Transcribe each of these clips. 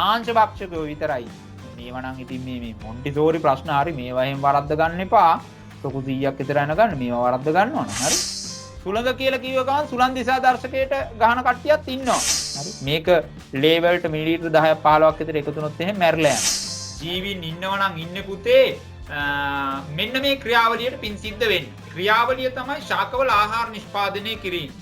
මාංශ භක්ෂකයෝ විතරයි. මේවා නම් ඉතින් මේ මොන්ටිසෝරි ප්‍රශ්න හරි මේවා එහෙම වරද්ද ගන්න එපා. ලොකු 100ක් විතර යන ගන්න මේවා වරද්ද ගන්නවා නම් හරි. සුළඟ කියලා කිව්ව ගමන් සුළං දිසා දර්ශකයට ගහන කට්ටියත් ඉන්නවා. හරි. මේක ලේවල්ට මිලිලීටර් 10ක් 15ක් විතර එකතු වුණොත් එහෙම මැරිලා යනවා. ජීවීන් ඉන්නවා නම් ඉන්නේ පුතේ මෙන්න මේ ක්‍රියාවලියට පින් සිද්ධ වෙන්නේ. ක්‍රියාවලිය තමයි ශාකවල ආහාර නිෂ්පාදනය කිරීම.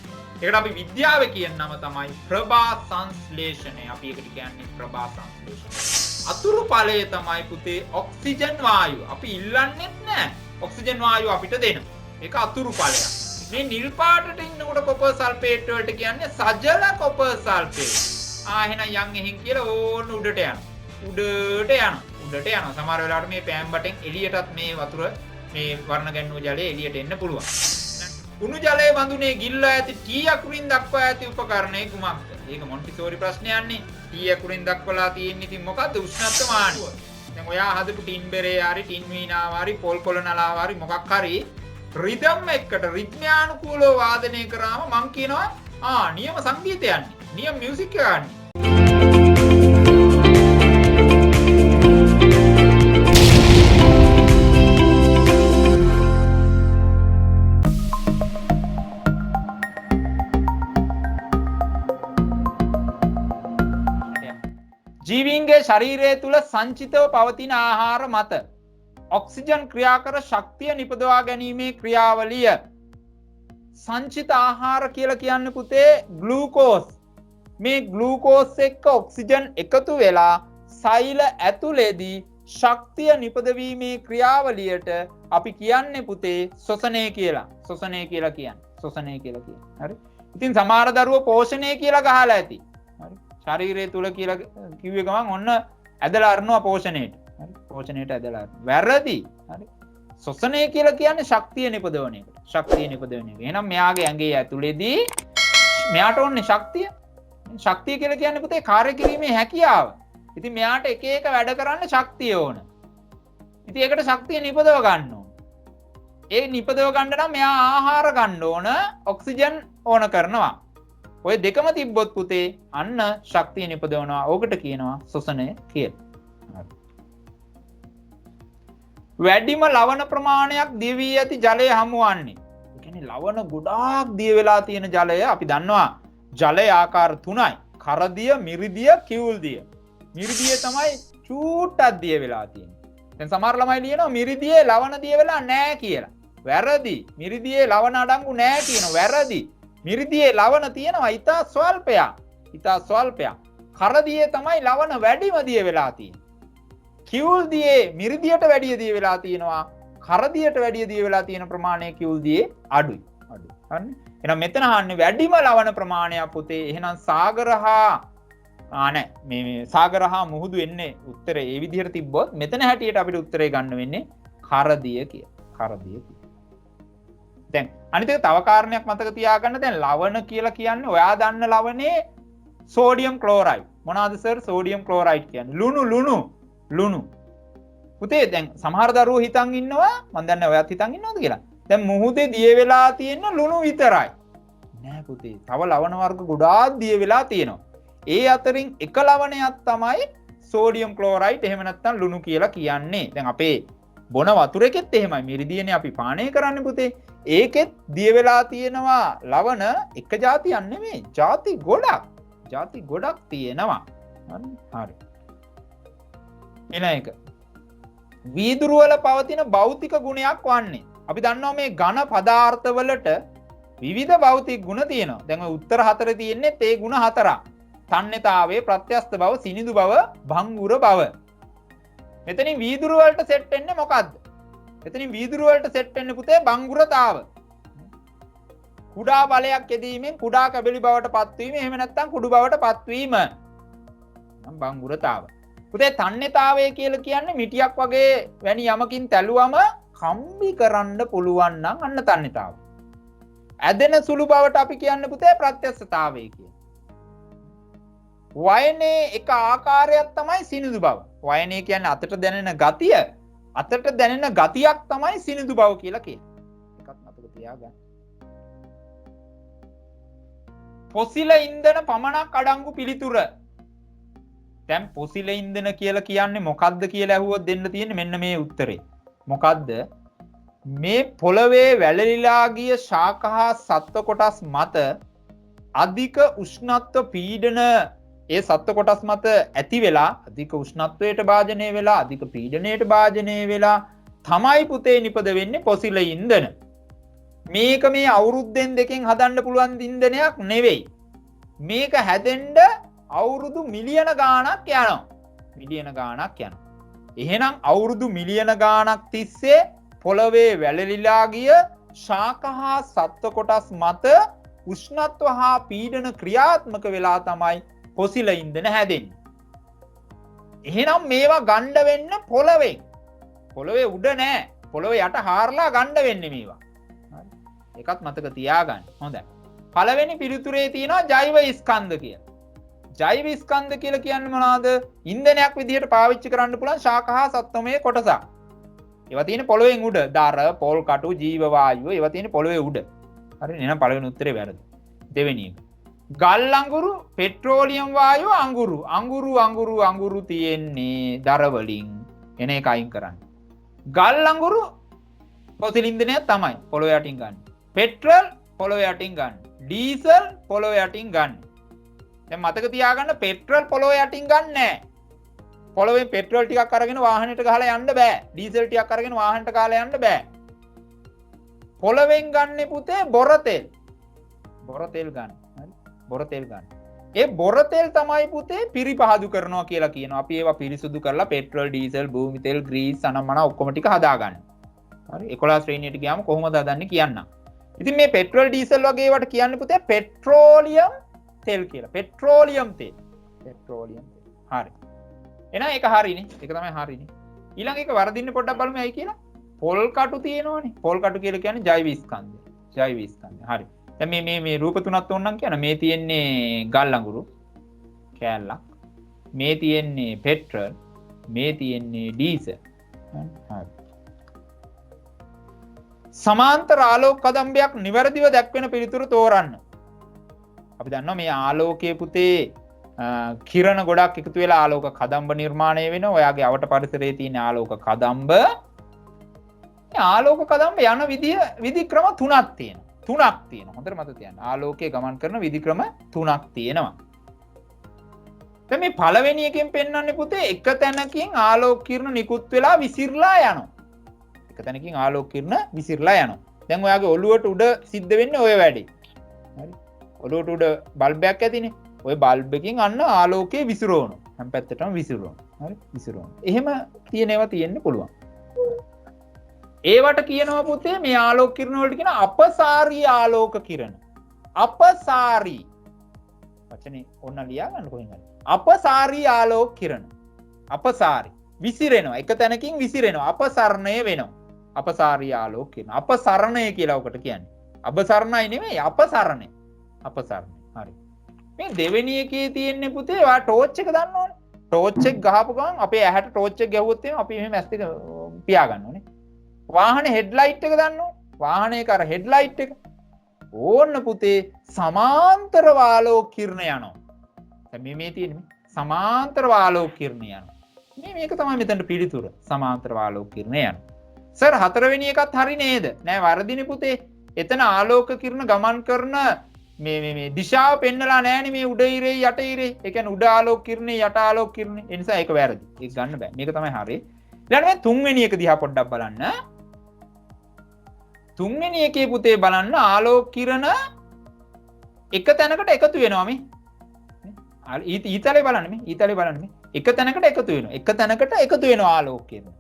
ඒකට අපි විද්‍යාව කියන නම තමයි ප්‍රභා සංශ්ලේෂණය. අපි ඒකට කියන්නේ ප්‍රභා සංශ්ලේෂණය. අතුරු ඵලය තමයි පුතේ ඔක්සිජන් වායුව. අපි ඉල්ලන්නේත් නැහැ. ඔක්සිජන් වායුව අපිට දෙනවා. ඒක අතුරු ඵලයක්. මේ නිල් පාටට ඉන්නකොට කොපර් සල්ෆේට් වලට කියන්නේ සජල කොපර් සල්ෆේට්. එහෙනම් යන් එහෙන් කියලා ඕන උඩට යනවා. උඩට යනවා. සමහර වෙලාවට මේ පෑන් බටෙන් එළියටත් මේ වතුර මේ වර්ණ ගැන්වුව ජලය එළියට එන්න පුළුවන්. කුණු ජලයේ වඳුනේ ගිල්ලා ඇති T අකුරින් දක්වා ඇති උපකරණය කුමක්ද? ඒක මොන්ටිසෝරි ප්‍රශ්නයන්නේ. T අකුරින් දක්වලා තියෙන්නේ ඉතින් මොකද්ද? උෂ්ණත්ව මානය. දැන් ඔයා හදපු ටින් බෙරේ හරි ටින් වීණාව හරි පොල් කොළ නලාව හරි මොකක් හරි රිද්ම් එකකට රිද්මයානුකූලව වාදනය කරාම මං කියනවා නියම සංගීතය යන්නේ. නියම මියුසික් එක යන්නේ. ජීවීන්ගේ ශරීරය තුළ සංචිතව පවතින ආහාර මත ඔක්සිජන් ක්‍රියාකර ශක්තිය නිපදවා ගැනීමේ ක්‍රියාවලිය. සංචිත ආහාර කියලා කියන්න පුතේ ග්ලූකෝස්. මේ ග්ලූකෝස් එක්ක ඔක්සිජන් එකතු වෙලා සෛල ඇතුලේදී ශක්තිය නිපදවීමේ ක්‍රියාවලියට අපි කියන්නේ පුතේ ශ්වසනය කියලා. ශ්වසනය කියලා කියන්නේ. හරි. ඉතින් සමහර දරුවෝ පෝෂණය කියලා ගහලා ඇති. හරි. ශරීරය තුල කියලා කිව්වේ ගමන් ඔන්න ඇදලා අරනවා පෝෂණයට. හරි. පෝෂණයට ඇදලා අරනවා. වැරදි. හරි. ශ්වසනය කියලා කියන්නේ ශක්තිය නිපදවන එක. එහෙනම් මෙයාගේ ඇඟේ ඇතුලේදී මෙයාට ඕනේ ශක්තිය. ශක්තිය කියලා කියන්නේ පුතේ කාර්ය කිරීමේ හැකියාව. ඉතින් මෙයාට එක එක වැඩ කරන්න ශක්තිය ඕන. ඉතින් ඒකට ශක්තිය නිපදව ගන්න ඕන. ඒ නිපදව ගන්න නම් මෙයා ආහාර ගන්න ඕන, ඔක්සිජන් ඕන කරනවා. ඔය දෙකම තිබ්බොත් පුතේ අන්න ශක්තිය නිපදවනවා. ඕකට කියනවා ශ්වසනය කියලා. වැඩිම ලවණ ප්‍රමාණයක් දිය වී ඇති ජලය හමුවන්නේ. ඒ කියන්නේ ලවණ ගොඩාක් දිය වෙලා තියෙන ජලය අපි දන්නවා. ජලයේ ආකාර 3යි. කරදිය, මිරිදිය, කිවුල්දිය. මිරිදිය තමයි චූට්ටක් දිය වෙලා තියෙන්නේ. දැන් සමහර ළමයි ලියනවා මිරිදියේ ලවණ දිය වෙලා නැහැ කියලා. වැරදි. මිරිදියේ ලවණ අඩංගු නැහැ කියනවා. වැරදි. මිරිදියේ ලවණ තියෙනවා ඉතා ස්වල්පයක්. කරදියේ තමයි ලවණ වැඩිම දිය වෙලා තියෙන්නේ. කිවුල්දියේ මිරිදියට වැඩිය දිය වෙලා තියෙනවා. කරදියට වැඩිය දිය වෙලා තියෙන ප්‍රමාණය කිවුල්දියේ අඩුයි. හරි. එහෙනම් මෙතන අහන්නේ වැඩිම ලවණ ප්‍රමාණයක් පුතේ. එහෙනම් සාගර හා මුහුදු එන්නේ උත්තරේ ඒ විදිහට තිබ්බොත් මෙතන හැටියට අපිට උත්තරේ ගන්න වෙන්නේ කරදිය කියලා. දැන් අනිත් එක තව කාරණයක් මතක තියාගන්න. දැන් ලවණ කියලා කියන්නේ ඔයා දන්න ලවණේ සෝඩියම් ක්ලෝරයිඩ්. මොනවාද සර් සෝඩියම් ක්ලෝරයිඩ් කියන්නේ? ලුණු. පුතේ දැන් සමහර දරුවෝ හිතන් ඉන්නවා මම දන්නේ ඔයත් හිතන් ඉන්නවද කියලා. දැන් මුහුදේ දිය වෙලා තියෙන ලුණු විතරයි. නෑ පුතේ. තව ලවණ වර්ග ගොඩාක් දිය වෙලා තියෙනවා. ඒ අතරින් එක ලවණයක් තමයි සෝඩියම් ක්ලෝරයිඩ් එහෙම නැත්නම් ලුණු කියලා කියන්නේ. දැන් අපේ බොන වතුරෙකෙත් එහෙමයි. මිරිදියනේ අපි පානය කරන්නේ පුතේ. ඒකෙත් දිය වෙලා තියෙනවා ලවණ එක જાතියක් නෙමෙයි. ಜಾති ගොඩක් තියෙනවා. හරි. එන එක. වීදුරු වල පවතින භෞතික ගුණයක් වන්නේ. අපි දන්නවා මේ ඝන පදාර්ථ වලට විවිධ භෞතික ගුණ තියෙනවා. දැන් ඔය උත්තර 4 තියෙන්නේ ඒ ගුණ 4ක්. තන්නේතාවයේ ප්‍රත්‍යස්ත බව, සිනිඳු බව, භංගුර බව. මෙතනින් වීදුරු වලට සෙට් වෙන්නේ මොකද්ද? මෙතනින් වීදුරු වලට සෙට් වෙන්නේ පුතේ භංගුරතාව. කුඩා බලයක් යෙදීමෙන් කුඩා කැබලි බවට පත්වීම, එහෙම නැත්නම් කුඩු බවට පත්වීම. නම් භංගුරතාව. පුතේ තන්නේතාවය කියලා කියන්නේ මිටියක් වගේ වැනි යමකින් තැළුවම කම්බි කරන්න පුළුවන් නම් අන්න තන්නේතාව. ඇදෙන සුළු බවට අපි කියන්නේ පුතේ ප්‍රත්‍යස්ථතාවය කියලා. වයනේ එක ආකාරයක් තමයි සිනිඳු බව. වයනේ කියන්නේ අතට දැනෙන ගතිය. අතට දැනෙන ගතියක් තමයි සිනිඳු බව කියලා කියන්නේ. එකක් මතක තියාගන්න. පොසිල ඉන්ධන පමණක් අඩංගු පිළිතුර. දැන් පොසිල ඉන්ධන කියලා කියන්නේ මොකද්ද කියලා ඇහුවොත් දෙන්න තියෙන්නේ මෙන්න මේ උත්තරේ. මොකද්ද? මේ පොළවේ වැළලිලා ගිය ශාක හා සත්ව කොටස් මත අධික උෂ්ණත්ව පීඩන ඒ සත්ව කොටස් මත ඇති වෙලා අධික උෂ්ණත්වයට භාජනය වෙලා අධික පීඩනයට භාජනය වෙලා තමයි පුතේ නිපද වෙන්නේ පොසිල ඉන්ධන. මේක මේ අවුරුද්දෙන් දෙකෙන් හදන්න පුළුවන් ඉන්ධනයක් නෙවෙයි. මේක හැදෙන්න අවුරුදු මිලියන ගාණක් යනවා. මිලියන ගාණක් යනවා. එහෙනම් අවුරුදු මිලියන ගාණක් තිස්සේ පොළවේ වැළලිලා ගිය ශාක හා සත්ව කොටස් මත උෂ්ණත්ව හා පීඩන ක්‍රියාත්මක වෙලා තමයි පොසිල ඉන්ධන හැදෙන්නේ. එහෙනම් මේවා ගණ්ඩ වෙන්න පොළවෙන්. පොළවේ උඩ නෑ. පොළවේ යට හාරලා ගණ්ඩ වෙන්නේ මේවා. එකත් මතක තියාගන්න. හොඳයි. පළවෙනි පිළිතුරේ තියෙනවා ජෛව ස්කන්ධ කියලා. ජෛව ස්කන්ධ කියලා කියන්නේ මොනවාද? ඉන්ධනයක් විදිහට පාවිච්චි කරන්න පුළුවන් ශාක හා සත්වමය කොටසක්. ඒවා තියෙන පොළොවෙන් උඩ. දර, පොල් කටු, ජීව වායුව ඒවා තියෙන පොළොවේ උඩ. හරි. එහෙනම් පළවෙනි උත්තරේ වැරදි. දෙවෙනි එක. ගල් අඟුරු, පෙට්‍රෝලියම් වායුව අඟුරු. අඟුරු තියෙන්නේ දර වලින්. එන එක අයින් කරන්න. ගල් අඟුරු පොසිල ඉන්ධනයක් තමයි පොළොව යටින් ගන්න. පෙට්‍රල් පොළොව යටින් ගන්න. ඩීසල් පොළොව යටින් ගන්න. දැන් මතක තියාගන්න පෙට්‍රල් පොළොව යටින් ගන්න නෑ. පොළොවෙන් පෙට්‍රල් ටිකක් අරගෙන වාහනයට ගහලා යන්න බෑ. ඩීසල් ටිකක් අරගෙන වාහනට ගහලා යන්න බෑ. පොළොවෙන් ගන්න පුතේ බොර තෙල්. බොර තෙල් ගන්න. හරි. බොර තෙල් ගන්න. ඒ බොර තෙල් තමයි පුතේ පිරිපහදු කරනවා කියලා කියනවා. අපි ඒවා පිරිසුදු කරලා පෙට්‍රල්, ඩීසල්, භූමි තෙල්, ග්‍රීස්, අනම්මන ඔක්කොම ටික හදාගන්න. හරි. 11 ශ්‍රේණියට ගියාම කොහොමද හදන්නේ කියන්න. ඉතින් මේ පෙට්‍රල්, ඩීසල් වගේ ඒවාට කියන්නේ පුතේ පෙට්‍රෝලියම් තෙල් කියලා. පෙට්‍රෝලියම් තෙල්. පෙට්‍රෝලියම් තෙල්. හරි. එහෙනම් ඒක හරිනේ. ඒක තමයි හරිනේ. ඊළඟ එක වරදින්න පොඩ්ඩක් බලමු ඇයි කියලා. පොල් කටු තියෙනවනේ. පොල් කටු කියලා කියන්නේ ජෛව ස්කන්ධය. ජෛව ස්කන්ධය. හරි. දැන් මේ රූප තුනක් ඕනනම් කියන මේ තියෙන්නේ ගල් අඟුරු කෑල්ලක්. මේ තියෙන්නේ පෙට්‍රල්. මේ තියෙන්නේ ඩීසල්. හරි. සමාන්තර ආලෝක කදම්බයක් නිවැරදිව දැක්වෙන පිළිතුරු තෝරන්න. අපි දන්නවා මේ ආලෝකයේ පුතේ කිරණ ගොඩක් එකතු වෙලා ආලෝක කදම්බ නිර්මාණය වෙනවා. ඔයාගේ අවට පරිසරයේ තියෙන ආලෝක කදම්බ. මේ ආලෝක කදම්බ යන විදි ක්‍රම තුනක් තියෙනවා. හොඳට මතක තියාගන්න. ආලෝකයේ ගමන් කරන විදි ක්‍රම තුනක් තියෙනවා. දැන් මේ පළවෙනි එකෙන් පෙන්වන්නේ පුතේ එක තැනකින් ආලෝක කිරණ නිකුත් වෙලා විසිරලා යනවා. එක තැනකින් ආලෝක කිරණ විසිරලා යනවා. දැන් ඔයාගේ ඔළුවට උඩ සිද්ධ වෙන්නේ ඔය වැඩේ. හරි. ඔළුවට උඩ බල්බයක් ඇතිනේ. ඔය බල්බ් එකකින් අන්න ආලෝකය විසිරවනවා. හැම පැත්තටම විසිරවනවා. හරි විසිරවනවා. එහෙම තියෙනවා තියෙන්න පුළුවන්. ඒවට කියනවා පුතේ මේ ආලෝක කිරණ වලට කියන අපසාරී ආලෝක කිරණ. අපසාරී. වචනේ ඕන්න ලියා ගන්න කොහෙන්ද? අපසාරී ආලෝක කිරණ. අපසාරී. විසිරෙනවා. එක තැනකින් විසිරෙනවා. අපසරණය වෙනවා. අපසාරී ආලෝක කිරණ. අපසරණය කියලා ඔකට කියන්නේ. අබසරණයි නෙමෙයි අපසරණය. අපසරණය. හරි. මේ දෙවෙනි එකේ තියෙන්නේ පුතේ ඔයා ටෝච් එක දන්නවනේ. ටෝච් එක ගහපු ගමන් අපේ ඇහැට ටෝච් එක ගැහුවොත් එහෙනම් අපි මෙහෙම ඇස් දෙක පියා ගන්න ඕනේ. වාහනේ හෙඩ්ලයිට් එක දන්නවනේ. වාහනේක අර හෙඩ්ලයිට් එක. ඕන්න පුතේ සමාන්තර ආලෝක කිරණ යනවා. දැන් මේ තියෙන්නේ සමාන්තර ආලෝක කිරණ යනවා. මේක තමයි මෙතනට පිළිතුර. සමාන්තර ආලෝක කිරණ යනවා. සර් හතරවෙනි එකත් හරි නේද? නෑ වරදිනේ පුතේ. එතන ආලෝක කිරණ ගමන් කරන මේ දිශාව පෙන්නලා නෑනේ මේ උඩ ඉරේ යට ඉරේ. ඒ කියන්නේ උඩ ආලෝක කිරණේ යට ආලෝක කිරණේ. ඒ නිසා ඒක වැරදි. ඒක ගන්න බෑ. මේක තමයි හරි. ඊළඟට මේ තුන්වෙනි එක දිහා පොඩ්ඩක් බලන්න. තුන්වෙනි එකේ පුතේ බලන්න ආලෝක කිරණ එක තැනකට එකතු වෙනවා මේ. ඊතලේ බලන්න මේ. ඊතලේ බලන්න මේ. එක තැනකට එකතු වෙනවා. එක තැනකට එකතු වෙනවා ආලෝක කිරණ.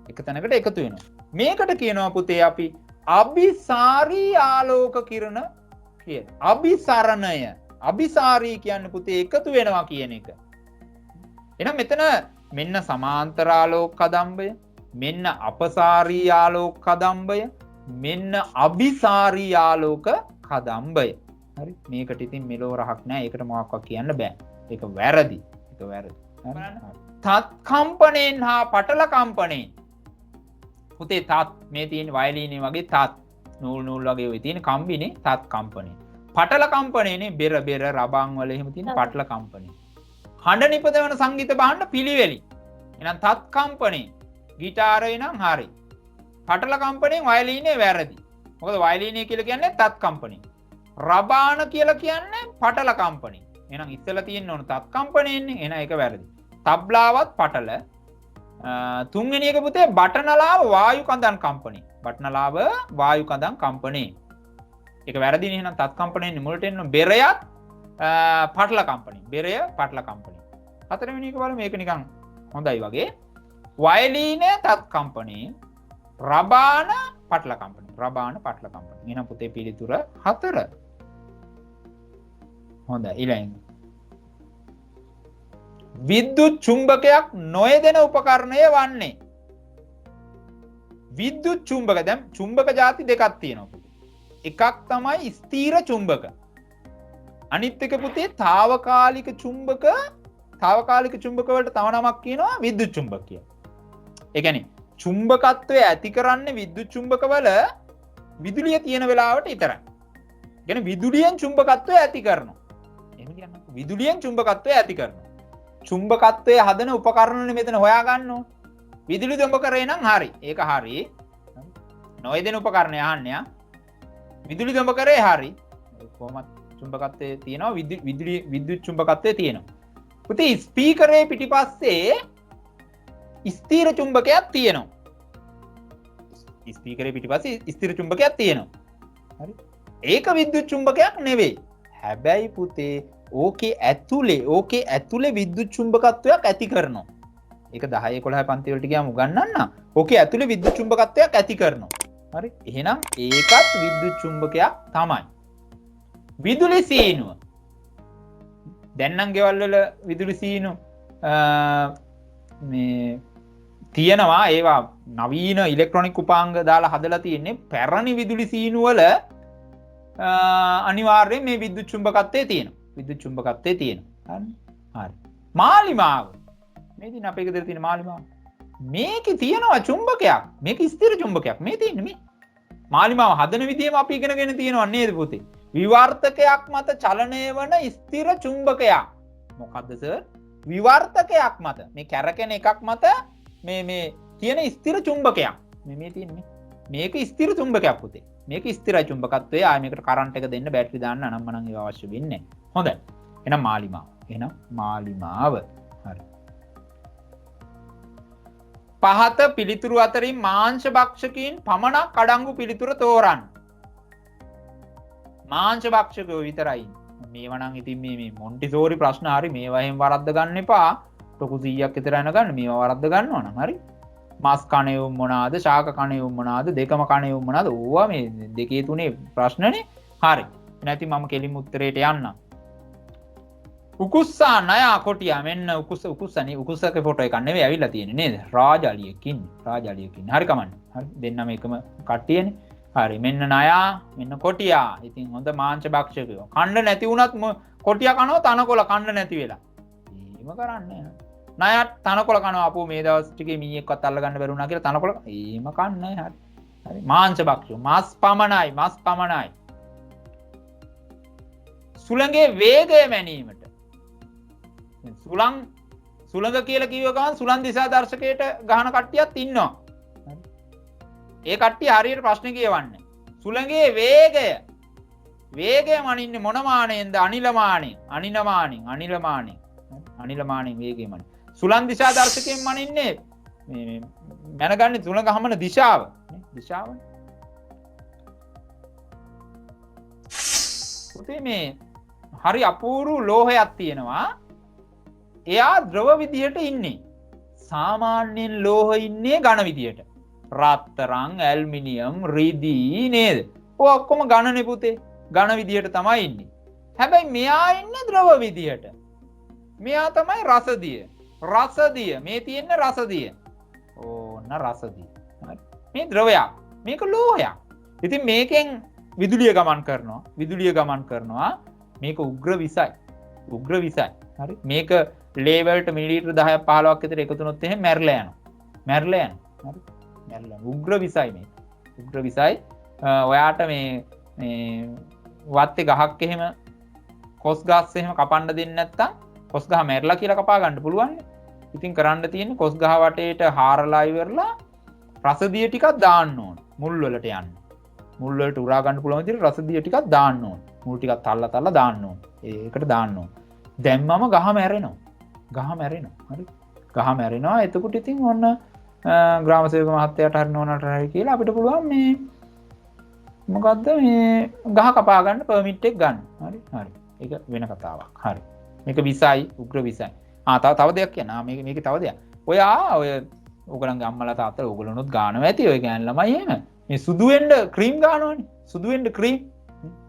එක තැනකට එකතු වෙනවා. මේකට කියනවා පුතේ අපි අபிසාරී ආලෝක කිරණ කියලා. අபிසරණය. අபிසාරී කියන්නේ පුතේ එකතු වෙනවා කියන එක. එහෙනම් මෙතන මෙන්න සමාන්තර ආලෝක කදම්බය, මෙන්න අපසාරී ආලෝක කදම්බය, මෙන්න අபிසාරී ආලෝක කදම්බය. හරි. මේකට ඉතින් මෙලෝ රහක් නැහැ. ඒකට මොකක්වත් කියන්න බෑ. ඒක වැරදි. ඒක වැරදි. තත් කම්පණයෙන් හා පටල කම්පණයෙන්. පුතේ තත් මේ තියෙන වයලීනේ වගේ තත් නූල් වගේ ඔය තියෙන කම්බිනේ තත් කම්පණය. පටල කම්පණයනේ බෙර රබන් වල එහෙම තියෙන පටල කම්පණය. හඬ නිපදවන සංගීත භාණ්ඩ පිළිවෙලින්. එහෙනම් තත් කම්පණේ ගිටාරේ නම් හරි. පටල කම්පණයෙන් වයලීනේ වැරදි. මොකද වයලීනේ කියලා කියන්නේ තත් කම්පණේ. රබාන කියලා කියන්නේ පටල කම්පණේ. එහෙනම් ඉස්සෙල්ලා තියෙන්න ඕන තත් කම්පණේ ඉන්නේ. එහෙනම් ඒක වැරදි. තබ්ලාවත් පටල. තුන්වෙනි එක පුතේ බටනලාව වායු කඳන් කම්පණේ. බටනලාව වායු කඳන් කම්පණේ. ඒක වැරදිනේ. එහෙනම් තත් කම්පණයෙන් මුලට එන්න බෙරයත් පටල කම්පණේ. බෙරය පටල කම්පණේ. හතරවෙනි එක බලමු. මේක නිකන් හොඳයි වගේ. වයලීනේ තත් කම්පණේ. රබාන පටල කම්පණේ. රබාන පටල කම්පණේ. එහෙනම් පුතේ පිළිතුර 4. හොඳයි ඊළඟ. විද්‍යුත් චුම්බකයක් නොයදෙන උපකරණය වන්නේ. විද්‍යුත් චුම්බක දැන් චුම්බක ಜಾති දෙකක් තියෙනවා. එකක් තමයි ස්ථීර චුම්බක. අනිත් එක පුතේ తాවකාලික චුම්බක. తాවකාලික චුම්බක වලට තව නමක් කියනවා විද්‍යුත් චුම්බක කියලා. ඒ කියන්නේ චුම්බකත්වය ඇති කරන්නේ විද්‍යුත් චුම්බක වල විදුලිය තියෙන වෙලාවට විතරයි. කියන්නේ විදුලියෙන් චුම්බකත්වය ඇති කරනවා. එහෙම කියන්නකො. විදුලියෙන් චුම්බකත්වය ඇති කරනවා. චුම්බකත්වය හදන උපකරණනේ මෙතන හොයා ගන්න ඕන. විදුලි දොඹකරේ නම් හරි. ඒක හරි. නොයදෙන උපකරණය අහන්නේ ආ. විදුලි දොඹකරේ හරි. කොහොමද චුම්බකත්වයේ තියෙනවා විද්‍යුත් චුම්බකත්වයේ තියෙනවා. පුතේ ස්පීකරේ පිටිපස්සේ ස්ථීර චුම්බකයක් තියෙනවා. ස්පීකරේ පිටිපස්සේ ස්ථීර චුම්බකයක් තියෙනවා. හරි. ඒක විද්‍යුත් චුම්බකයක් නෙවෙයි. හැබැයි පුතේ ඕකේ ඇතුලේ විද්‍යුත් චුම්බකත්වයක් ඇති කරනවා. ඒක 10 11 පන්ති වලට ගියාම උගන්වන්න. ඕකේ ඇතුලේ විද්‍යුත් චුම්බකත්වයක් ඇති කරනවා. හරි. එහෙනම් ඒකත් විද්‍යුත් චුම්බකයක් තමයි. විදුලි සීනුව. දැන් නම් ගෙවල් වල විදුලි සීනු මේ තියෙනවා. ඒවා නවීන ඉලෙක්ට්‍රොනික උපාංග දාලා හදලා තියෙන්නේ. පැරණි විදුලි සීනු වල අනිවාර්යයෙන් මේ විද්‍යුත් චුම්බකත්වයේ තියෙනවා. විද්‍යුත් චුම්බකත්වයේ තියෙනවා. හරි. මාලිමාව. මේ දින අපේ ගෙදර තියෙන මාලිමාව. මේකේ තියෙනවා චුම්බකයක්. මේක ස්ථිර චුම්බකයක්. මේ තියෙන්නේ මේ. මාලිමාව හදන විදියම අපි ඉගෙනගෙන තියෙනවා නේද පුතේ? විවර්තකයක් මත චලනය වන ස්ථිර චුම්බකයක්. මොකද්ද සර්? විවර්තකයක් මත. මේ කැරකෙන එකක් මත මේ තියෙන ස්ථිර චුම්බකයක්. මේ තියෙන්නේ. මේක ස්ථිර චුම්බකයක් පුතේ. මේක ස්ථිරයි චුම්බකත්වයේ. ආයෙ මේකට කරන්ට් එක දෙන්න බැටරි දාන්න අනම්මනම් ඒව අවශ්‍ය වෙන්නේ නැහැ. හොඳයි. එහෙනම් මාලිමාව. එහෙනම් මාලිමාව. හරි. පහත පිළිතුරු අතරින් මාංශ භක්ෂකීන් පමණක් අඩංගු පිළිතුර තෝරන්න. මාංශ භක්ෂකයෝ විතරයි. මේවා නම් ඉතින් මේ මොන්ටිසෝරි ප්‍රශ්න හරි මේවා එහෙම වරද්ද ගන්න එපා. ටොකු 100ක් විතර යන ගන්න මේවා වරද්ද ගන්නවා නම් හරි. මාස් කණයුම් මොනවාද? ශාක කණයුම් මොනවාද? දෙකම කණයුම් මොනවාද? ඕවා මේ දෙකේ තුනේ ප්‍රශ්නනේ. හරි. නැති මම කෙලින්ම උත්තරේට යන්නම්. උකුස්සා නයා කොටියා මෙන්න උකුස්සනේ උකුස්සගේ ෆොටෝ එකක් නෙවෙයි ඇවිල්ලා තියෙන්නේ නේද? රාජාලියෙක් ඉන්නේ. හරි කමන්නේ. හරි දෙන්නම එකම කට්ටියනේ. හරි මෙන්න නයා මෙන්න කොටියා. ඉතින් හොඳ මාංශ භක්ෂකයෝ. කන්න නැති වුණත් කොටියා කනවා තනකොළ කන්න නැති වෙලා. එහෙම කරන්නේ නෑ. නයා තනකොළ කනවා අපෝ මේ දවස් ටිකේ මීයක්වත් අල්ල ගන්න බැරුණා කියලා තනකොළ එහෙම කන්නේ හරි. හරි මාංශ භක්ෂකයෝ. මස් පමණයි. සුළඟේ වේගය මැනීමට සුළඟ කියලා කිව්ව ගමන් සුළං දිසා දර්ශකයට ගහන කට්ටියක් ඉන්නවා. ඒ කට්ටිය හරියට ප්‍රශ්නේ කියවන්නේ. සුළඟේ වේගය මනින්නේ මොන මානෙන්ද? අනිල මානෙන් වේගය මනින්නේ. සුළං දිසා දර්ශකයෙන් මනින්නේ මේ මැනගන්නේ සුළඟ හමන දිශාව. දිශාවනේ. පුතේ මේ හරි අපූර්ව ලෝහයක් තියෙනවා. එයා ද්‍රව විදියට ඉන්නේ. සාමාන්‍යයෙන් ලෝහ ඉන්නේ ඝන විදියට. රත්තරන්, ඇල්මිනියම්, රිදී නේද? ඔය ඔක්කොම ඝනනේ පුතේ. ඝන විදියට තමයි ඉන්නේ. හැබැයි මෙයා ඉන්නේ ද්‍රව විදියට. මෙයා තමයි රසදිය. මේ තියෙන්නේ රසදිය. ඕන්න රසදිය. හරි. මේ ද්‍රවයක්. මේක ලෝහයක්. ඉතින් මේකෙන් විදුලිය ගමන් කරනවා. මේක උග්‍ර විසයි. හරි. මේක ලේවල්ට මිලිලීටර් 10ක් 15ක් විතර එකතු වුණොත් එහෙම මැරිලා යනවා. හරි. මැරිලා. උග්‍ර විසයි මේක. ඔයාට මේ වත්තේ ගහක් එහෙම කොස් ගස් එහෙම කපන්න දෙන්නේ නැත්තම් කොස් ගහ මැරලා කියලා කපා ගන්න පුළුවන්. ඉතින් කරන්න තියෙන්නේ කොස් ගහ වටේට හාරලා ඉවරලා රසදිය ටිකක් දාන්න ඕන. මුල් වලට යන්න. මුල් වලට උරා ගන්න පුළුවන් විදිහට රසදිය ටිකක් දාන්න ඕන. මුල් ටිකක් තල්ලා දාන්න ඕන. ඒකට දාන්න ඕන. දැම්මම ගහ මැරෙනවා. ගහ මැරෙනවා. හරි. ගහ මැරෙනවා. එතකොට ඉතින් ඔන්න ග්‍රාම සේවක මහත්තයාට හරි නෝනාට හරි කියලා අපිට පුළුවන් මේ මොකද්ද මේ ගහ කපා ගන්න පර්මිට් එක ගන්න. හරි. හරි. ඒක වෙන කතාවක්. හරි. මේක විසයි, උග්‍ර විසයි. තව දෙයක් කියන්න. මේක තව දෙයක්. ඔය ඕගලන්ගේ අම්මලා තාත්තලා ඕගලනොත් ගානවා ඇති ඔය ගෑන් ළමයි එහෙම. මේ සුදු වෙන්න ක්‍රීම් ගානවනේ. සුදු වෙන්න ක්‍රීම්.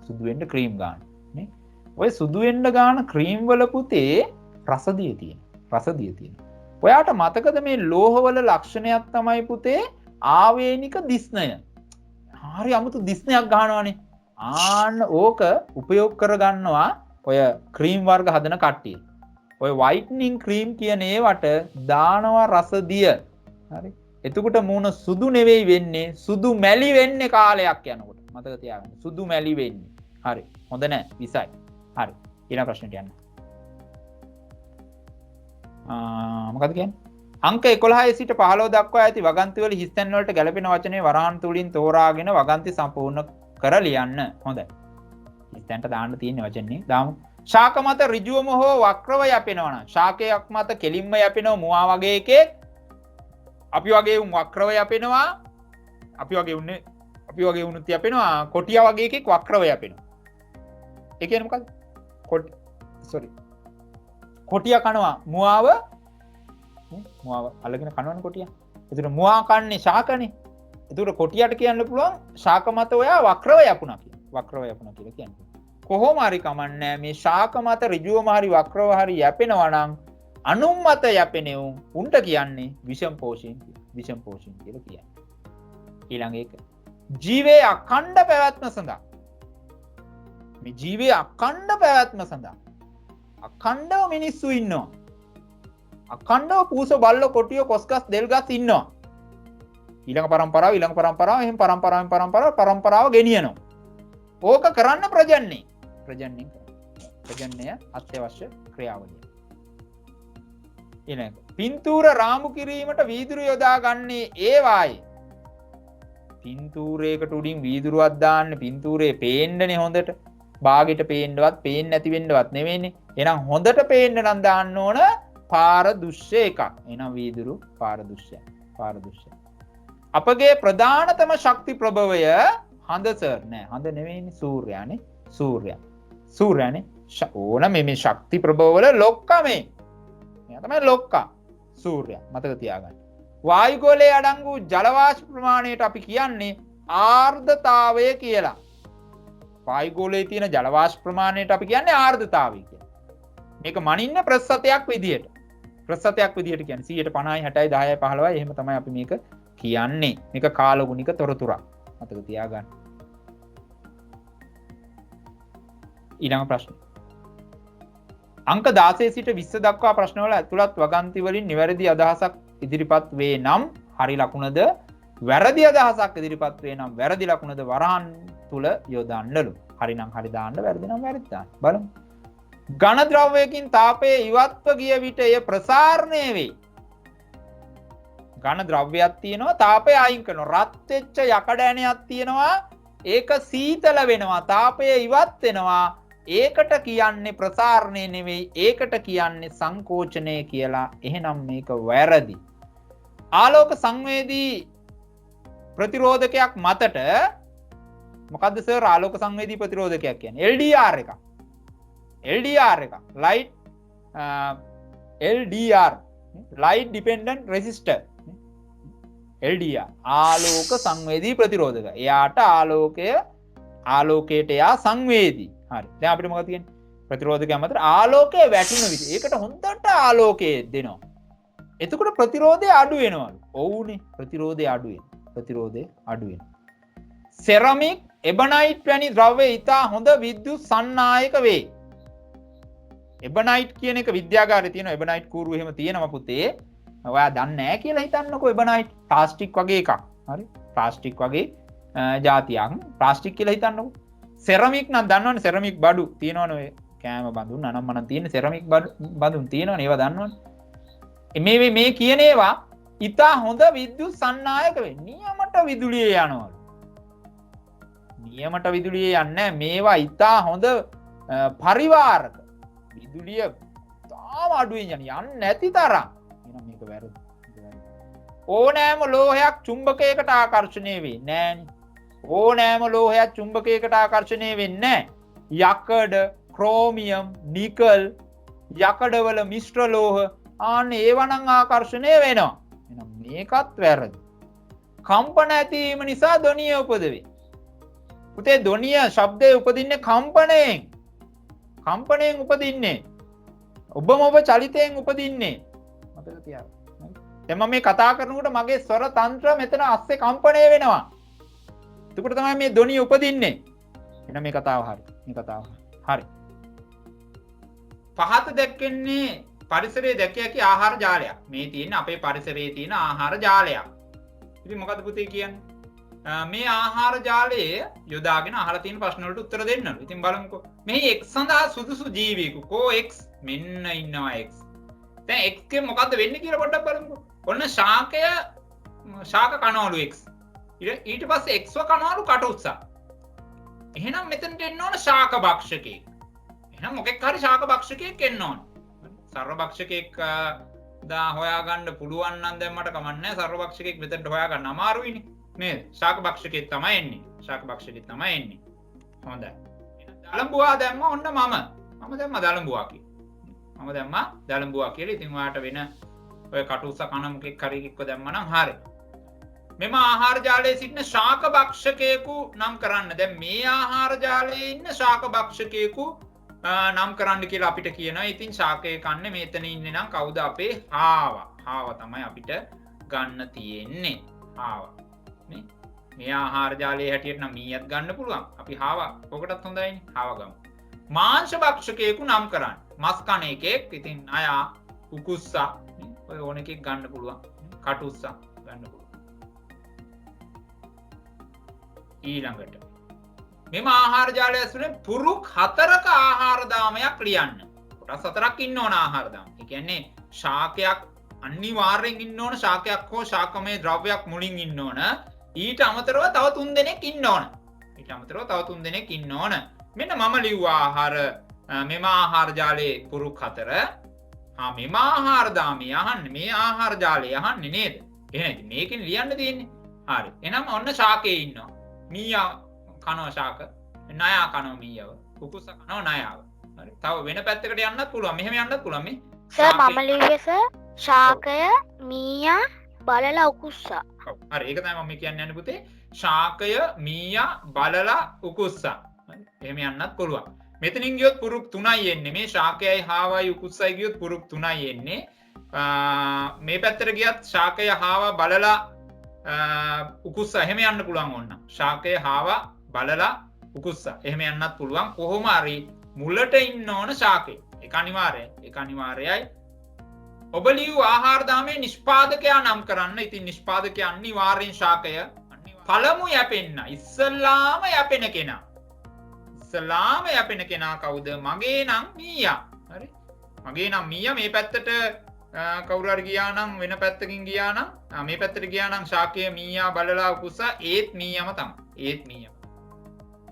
සුදු වෙන්න ක්‍රීම් ගාන. නේ? ඔය සුදු වෙන්න ගාන ක්‍රීම් වල පුතේ රසදිය තියෙන. රසදිය තියෙන. ඔයාට මතකද මේ ලෝහවල ලක්ෂණයක් තමයි පුතේ ආවේනික දිස්නය. හරි අමුතු දිස්නයක් ගන්නවානේ. ආන්න ඕක උපයෝග කරගන්නවා ඔය ක්‍රීම් වර්ග හදන කට්ටිය. ඔය වයිට්නින් ක්‍රීම් කියන ඒවට දානවා රසදිය. හරි. එතකොට මූණ සුදු නෙවෙයි වෙන්නේ, සුදු මැලි වෙන්නේ කාලයක් යනකොට. මතක තියාගන්න. සුදු මැලි වෙන්නේ. හරි. හොඳ නෑ විසයි. හරි. ඊළඟ ප්‍රශ්නෙට යන්න. මොකද කියන්නේ? අංක 11 සිට 15 දක්වා ඇති වගන්ති වල හිස්තැන් වලට ගැලපෙන වචනේ වරහන් තුලින් තෝරාගෙන වගන්ති සම්පූර්ණ කර ලියන්න. හොඳයි. හිස්තැන්ට දාන්න තියෙන වචනේ දාමු. ශාක මත ඍජුවම හෝ වක්‍රව යැපෙනවා නම් ශාකයක් මත කෙලින්ම යැපෙනවා මුවා වගේ එකෙක්. අපි වගේ උන් වක්‍රව යැපෙනවා. අපි වගේ උනුත් යැපෙනවා. කොටියා වගේ එකෙක් වක්‍රව යැපෙනවා. ඒ කියන්නේ මොකක්ද? කොටියා කනවා මුවාව අල්ලගෙන කනවනේ කොටියා. එතකොට මුවා කන්නේ ශාකනේ. එතකොට කොටියට කියන්න පුළුවන් ශාක මත ඔයා වක්‍රව යපුණා කියලා. වක්‍රව යපුණා කියලා කියන්නේ. කොහොම හරි කමන්නේ මේ ශාක මත ඍජුවම හරි වක්‍රව හරි යැපෙනවා නම් අනුන් මත යැපෙනේ උන්ට කියන්නේ විෂම පෝෂණ කියලා. විෂම පෝෂණ කියලා කියන්නේ. ඊළඟ එක ජීවයේ අඛණ්ඩ පැවැත්ම සඳහා මේ ජීවයේ අඛණ්ඩ පැවැත්ම සඳහා අඛණ්ඩව මිනිස්සු ඉන්නවා. අඛණ්ඩව පූස බල්ල කොටිය කොස්ගස් දෙල්ගස් ඉන්නවා. ඊළඟ පරම්පරාව එහෙම පරම්පරාව ගෙනියනවා. ඕක කරන්න ප්‍රජනනය අත්‍යවශ්‍ය ක්‍රියාවලිය. ඊළඟ පින්තූර රාමු කිරීමට වීදුරු යොදා ගන්නේ ඒවායි. පින්තූරයකට උඩින් වීදුරුවක් දාන්න පින්තූරේ පේන්නනේ හොඳට. බාගෙට පේන්නවත් පේන්නේ නැති වෙන්නවත් නෙවෙයිනේ. එහෙනම් හොඳට පේන්න නම් දාන්න ඕන පාරදෘශ්‍ය එකක්. එහෙනම් වීදුරු පාරදෘශ්‍ය. අපගේ ප්‍රධානතම ශක්ති ප්‍රභවය හඳ සර් නෑ. හඳ නෙවෙයිනේ සූර්යානේ. සූර්යානේ. ඕන මේ ශක්ති ප්‍රභවවල ලොක්කා මේ. මෙයා තමයි ලොක්කා. සූර්යා. මතක තියාගන්න. වායුගෝලයේ අඩංගු ජල වාෂ්ප ප්‍රමාණයට අපි කියන්නේ ආර්ද්‍රතාවය කියලා. වායුගෝලයේ තියෙන ජල වාෂ්ප ප්‍රමාණයට අපි කියන්නේ ආර්ද්‍රතාවය කියලා. මේක මනින්න ප්‍රතිශතයක් විදියට. ප්‍රතිශතයක් විදියට කියන්නේ 150යි 60යි 10යි 15යි එහෙම තමයි අපි මේක කියන්නේ. මේක කාලගුණික තොරතුරක්. මතක තියාගන්න. ඊළඟ ප්‍රශ්න. අංක 16 සිට 20 දක්වා ප්‍රශ්නවල ඇතුළත් වගන්ති වලින් නිවැරදි අදහසක් ඉදිරිපත් වේ නම් හරි ලකුණද වැරදි අදහසක් ඉදිරිපත් වේ නම් වැරදි ලකුණද වරහන් තුල යොදන්නලු. හරි නම් හරි දාන්න වැරදි නම් වැරදි දාන්න. බලමු. ඝන ද්‍රව්‍යකින් තාපය ඉවත්ව ගිය විට එය ප්‍රසාරණය වේ. ඝන ද්‍රව්‍යයක් තියෙනවා තාපය අයින් කරනවා. රත් වෙච්ච යකඩ ඇණයක් තියෙනවා ඒක සීතල වෙනවා තාපය ඉවත් වෙනවා. ඒකට කියන්නේ ප්‍රසාරණය නෙවෙයි ඒකට කියන්නේ සංකෝචනය කියලා. එහෙනම් මේක වැරදි. ආලෝක සංවේදී ප්‍රතිරෝධකයක් මතට මොකද්ද සර් ආලෝක සංවේදී ප්‍රතිරෝධකයක් කියන්නේ? LDR එක. light LDR light dependent resistor. LDR ආලෝක සංවේදී ප්‍රතිරෝධක. එයාට ආලෝකයට එයා සංවේදී. හරි. දැන් අපිට මොකද කියන්නේ? ප්‍රතිරෝධකයක් මතට ආලෝකය වැටුණු විදිහ. ඒකට හොඳට ආලෝකය දෙනවා. එතකොට ප්‍රතිරෝධය අඩු වෙනවලු. ඔව්නේ ප්‍රතිරෝධය අඩු වෙනවා. සෙරමික් එබනයිට් වැනි ද්‍රව්‍ය ඉතා හොඳ විද්‍යුත් සන්නායක වේ. එබනයිට් කියන එක විද්‍යාගාරයේ තියෙනවා. එබනයිට් කූරු එහෙම තියෙනවා පුතේ. ඔයා දන්නේ නැහැ කියලා හිතන්නකෝ. එබනයිට් ප්ලාස්ටික් වගේ එකක්. හරි. ප්ලාස්ටික් වගේ ජාතියක්. ප්ලාස්ටික් කියලා හිතන්නකෝ. සෙරමික් නම් දන්නවනේ සෙරමික් බඩු තියෙනවනේ ඔය කෑම බඳුන් අනම්මන තියෙන සෙරමික් බඳුන් තියෙනවනේ ඒවා දන්නවනේ. මේ කියන ඒවා ඉතා හොඳ විද්‍යුත් සන්නායක වෙන්නේ. නියමට විදුලිය යනවලු. නියමට විදුලිය යන්නේ මේවා ඉතා හොඳ පරිවාරක. විදුලිය තාම අඩුවෙන් යන්නේ නැති තරම්. එහෙනම් මේක වැරදි. ඕනෑම ලෝහයක් චුම්බකයකට ආකර්ෂණය වෙන්නේ නෑනේ. ඕනෑම ලෝහයක් චුම්බකයකට ආකර්ෂණය වෙන්නේ නෑ. යකඩ, ක්‍රෝමියම්, නිකල්, යකඩවල මිශ්‍ර ලෝහ ආන්න ඒවා නම් ආකර්ෂණය වෙනවා. එහෙනම් මේකත් වැරදි. කම්පන ඇතිවීම නිසා ධ්වනිය උපදවේ. පුතේ ධ්වනිය ශබ්දය උපදින්නේ කම්පණයෙන්. කම්පණයෙන් උපදින්නේ. ඔබ චලිතයෙන් උපදින්නේ. මතක තියාගන්න. දැන් මම මේ කතා කරනකොට මගේ ස්වර තන්ත්‍ර මෙතන අස්සේ කම්පණය වෙනවා. එතකොට තමයි මේ ධ්වනිය උපදින්නේ. එහෙනම් මේ කතාව හරි. මේ කතාව හරි. පහත දැක්කන්නේ පරිසරයේ දැකිය හැකි ආහාර ජාලයක්. මේ තියෙන අපේ පරිසරයේ තියෙන ආහාර ජාලයක්. ඉතින් මොකද පුතේ කියන්නේ? මේ ආහාර ජාලය යොදාගෙන අහලා තියෙන ප්‍රශ්න වලට උත්තර දෙන්නලු. ඉතින් බලමුකෝ. මෙහි X සඳහා සුදුසු ජීවීකු කෝ X මෙන්න ඉන්නවා X. දැන් X එකේ මොකද්ද වෙන්නේ කියලා පොඩ්ඩක් බලමුකෝ. ඔන්න ශාක කනවලු X. ඊට පස්සේ X ව කනවලු කටුස්සා. එහෙනම් මෙතනට එන්න ඕන ශාක භක්ෂකයෙක්. එහෙනම් මොකෙක් හරි ශාක භක්ෂකයෙක් එන්න ඕන. සර්ව භක්ෂකයෙක් දා හොයාගන්න පුළුවන් නම් දැන් මට කමක් නැහැ. සර්ව භක්ෂකයෙක් මෙතනට හොයාගන්න අමාරුයිනේ. නේද? ශාක භක්ෂකයෙක් තමයි එන්නේ. ශාක භක්ෂකයෙක් තමයි එන්නේ. හොඳයි. දලඹුවා දැම්ම ඔන්න මම දැම්ම දලඹුවා කියලා. මම දැම්ම දලඹුවා කියලා. ඉතින් ඔයාට වෙන ඔය කටුස්ස කන මොකෙක් හරි එක්ක දැම්මනම් හරියි. මෙම ආහාර ජාලයේ සිටින ශාක භක්ෂකයෙකු නම් කරන්න. දැන් මේ ආහාර ජාලයේ ඉන්න ශාක භක්ෂකයෙකු නම් කරන්න කියලා අපිට කියනවා. ඉතින් ශාකය කන්නේ මෙතන ඉන්නේ නම් කවුද? අපේ හාවා. හාවා තමයි අපිට ගන්න තියෙන්නේ. හාවා. මේ ආහාර ජාලයේ හැටියට නම් මීයත් ගන්න පුළුවන්. අපි හාවා ඔකටත් හොඳයිනේ. හාවා ගමු. මාංශ භක්ෂකයෙකු නම් කරන්න. මස් කන එකෙක්. ඉතින් අයා, උකුස්සා ඔය ඕන එකෙක් ගන්න පුළුවන්. කටුස්සා ගන්න පුළුවන්. ඊළඟට මෙම ආහාර ජාලය ඇතුළේ පුරුක් 4ක ආහාර දාමයක් ලියන්න. කොටස් 4ක් ඉන්න ඕන ආහාර දාම. ඒ කියන්නේ ශාකයක් අනිවාර්යෙන් ඉන්න ඕන. ශාකයක් හෝ ශාකමය ද්‍රව්‍යයක් මුලින් ඉන්න ඕන. ඊට අමතරව තව 3 දෙනෙක් ඉන්න ඕන. ඉන්න ඕන. මෙන්න මම ලිව්වා ආහාර මෙම ආහාර ජාලයේ පුරුක් 4. මෙම ආහාර දාමය අහන්නේ. මේ ආහාර ජාලය අහන්නේ නේද? එහෙනම් මේකෙන් ලියන්න තියෙන්නේ. හරි. එහෙනම් ඔන්න ශාකයේ ඉන්නවා. මීයා කනවා ශාක, නයා කනවා මීයව, කුකුස කනවා නයාව. හරි. තව වෙන පැත්තකට යන්නත් පුළුවන්. මෙහෙම යන්නත් පුළුවන් මේ. සර් මම ලිව්වේ සර් ශාකය, මීයා, බලලා උකුස්සා. ඔව්. හරි. ඒක තමයි මම කියන්නේ යන්නේ පුතේ. ශාකය, මීයා, බලලා උකුස්සා. හරි. එහෙම යන්නත් පුළුවන්. මෙතනින් ගියොත් පුරුක් 3යි එන්නේ. මේ ශාකයයි, හාවයි, උකුස්සයි ගියොත් පුරුක් 3යි එන්නේ. මේ පැත්තට ගියත් ශාකය, හාවා, බලලා උකුස්ස එහෙම යන්න පුළුවන්. ඕන්න ශාකය, හාවා, බලලා උකුස්සා එහෙම යන්නත් පුළුවන්. කොහොම හරි මුලට ඉන්න ඕන ශාකය. ඒක අනිවාර්යයි. ඔබ ලියූ ආහාර දාමේ නිෂ්පාදකයා නම් කරන්න. ඉතින් නිෂ්පාදකයා අනිවාර්යෙන් ශාකය. පළමු යැපෙන්න ඉස්සල්ලාම යැපෙන කෙනා කවුද? මගේ නම් මීයා. හරි. මගේ නම් මීයා. මේ පැත්තට කවුරු හරි ගියා නම් වෙන පැත්තකින් ගියා නම් මේ පැත්තට ගියා නම් ශාකය, මීයා, බලලා උකුස්සා ඒත් මීයම තමයි.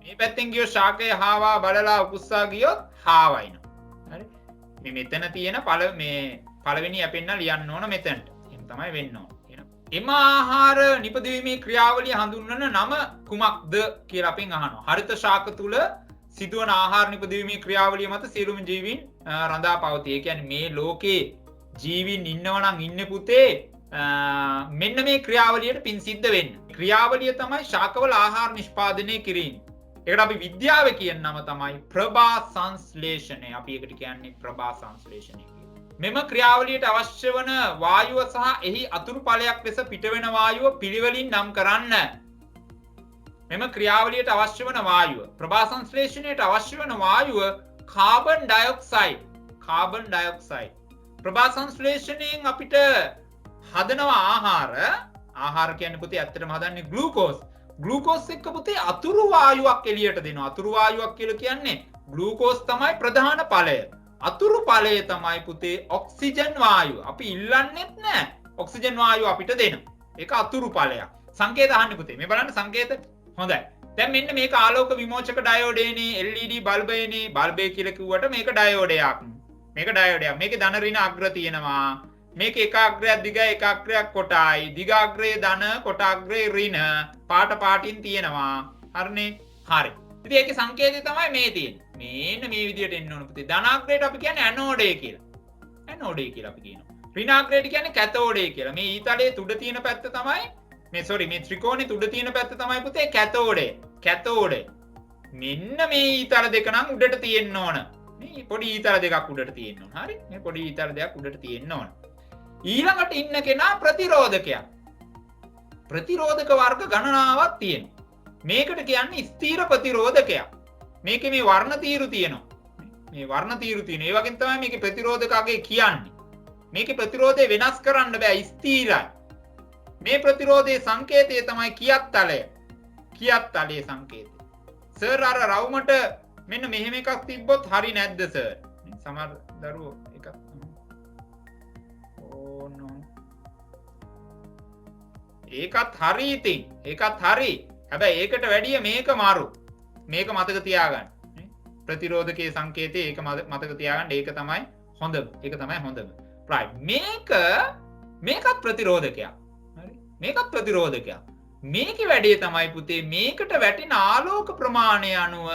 මේ පැත්තෙන් ගියොත් ශාකය, හාවා, බලලා උකුස්සා ගියොත් හාවයිනවා. හරි. මේ මෙතන තියෙන පළවෙනි යැපෙන්න ලියන්න ඕන මෙතනට. එහෙම තමයි වෙන්න ඕන. එම ආහාර නිපදවීමේ ක්‍රියාවලිය හඳුන්වන නම කුමක්ද කියලා අපෙන් අහනවා. හරිත ශාක තුල සිදුවන ආහාර නිපදවීමේ ක්‍රියාවලිය මත සියලුම ජීවීන් රඳා පවතී. ඒ කියන්නේ මේ ලෝකේ ජීවීන් ඉන්නවනම් ඉන්න පුතේ මෙන්න මේ ක්‍රියාවලියට පින් සිද්ධ වෙන්න. ක්‍රියාවලිය තමයි ශාකවල ආහාර නිෂ්පාදනය කිරීම. ඒකට අපි විද්‍යාව කියන නම තමයි ප්‍රභා සංශ්ලේෂණය. අපි ඒකට කියන්නේ ප්‍රභා සංශ්ලේෂණය කියලා. මෙම ක්‍රියාවලියට අවශ්‍ය වන වායුව සහ එහි අතුරු ඵලයක් ලෙස පිටවෙන වායුව පිළිවෙලින් නම් කරන්න. මෙම ක්‍රියාවලියට අවශ්‍ය වන වායුව ප්‍රභා සංශ්ලේෂණයට අවශ්‍ය වන වායුව කාබන් ඩයොක්සයිඩ්. ප්‍රභා සංශ්ලේෂණයෙන් අපිට හදනවා ආහාර කියන්නේ පුතේ ඇත්තටම හදන්නේ ග්ලූකෝස් එක්ක පුතේ අතුරු වායුවක් එළියට දෙනවා. අතුරු වායුවක් කියලා කියන්නේ ග්ලූකෝස් තමයි ප්‍රධාන ඵලය. අතුරු ඵලය තමයි පුතේ ඔක්සිජන් වායුව. අපි ඉල්ලන්නෙත් නෑ ඔක්සිජන් වායුව අපිට දෙනවා. ඒක අතුරු ඵලයක්. සංකේත අහන්න පුතේ. මේ බලන්න සංකේත. හොඳයි. දැන් මෙන්න මේක ආලෝක විමෝචක ඩයෝඩේනේ LED බල්බයනේ. බල්බය කියලා කිව්වට මේක ඩයෝඩයක්. මේක ඩයෝඩයක්. මේකේ ධන ඍණ අග්‍ර තියෙනවා. මේක එක අග්‍රයක් දිගයි එක අග්‍රයක් කොටයි. දිග අග්‍රයේ ධන කොට අග්‍රයේ ඍණ පාට පාටින් තියෙනවා. හරිනේ? හරි. ඉතින් ඒකේ සංකේතය තමයි මේ තියෙන්නේ. මේන්න මේ විදිහට එන්න ඕන පුතේ. ධන අග්‍රයට අපි කියන්නේ ඇනෝඩේ කියලා. ඇනෝඩේ කියලා අපි කියනවා. ඍණ අග්‍රයට කියන්නේ කැතෝඩේ කියලා. මේ ඊතලයේ තුඩ තියෙන පැත්ත තමයි මේ ත්‍රිකෝණේ තුඩ තියෙන පැත්ත තමයි පුතේ කැතෝඩේ. කැතෝඩේ. මෙන්න මේ ඊතල දෙක නම් උඩට තියෙන්න ඕන. මේ පොඩි ඊතල දෙකක් උඩට තියෙන්න ඕන. හරි? මේ පොඩි ඊතල දෙකක් උඩට තියෙන්න ඕන. ඊළඟට ඉන්න කෙනා ප්‍රතිරෝධකයක්. ප්‍රතිරෝධක වර්ග ගණනාවක් තියෙනවා. මේකට කියන්නේ ස්ථීර ප්‍රතිරෝධකයක්. මේකේ මේ වර්ණ තීරු තියෙනවා. මේ වර්ණ තීරු තියෙන. ඒ වගේම තමයි මේකේ ප්‍රතිරෝධක අගය කියන්නේ. මේකේ ප්‍රතිරෝධය වෙනස් කරන්න බෑ ස්ථීරයි. මේ ප්‍රතිරෝධයේ සංකේතය තමයි කියත්තලය. කියත්තලයේ සංකේතය. සර් අර රවුමට මෙන්න මෙහෙම එකක් තිබ්බොත් හරි නැද්ද සර්? සමහර දරුවෝ එකක් ඒකත් හරි ඉතින්. ඒකත් හරි. හැබැයි ඒකට වැඩිය මේක මාරු. මේක මතක තියාගන්න. ප්‍රතිරෝධකයේ සංකේතය ඒක මතක තියාගන්න. ඒක තමයි හොඳම. ඒක තමයි හොඳම. right. මේකත් ප්‍රතිරෝධකයක්. හරි. මේකත් ප්‍රතිරෝධකයක්. මේකේ වැඩේ තමයි පුතේ මේකට වැටෙන ආලෝක ප්‍රමාණය අනුව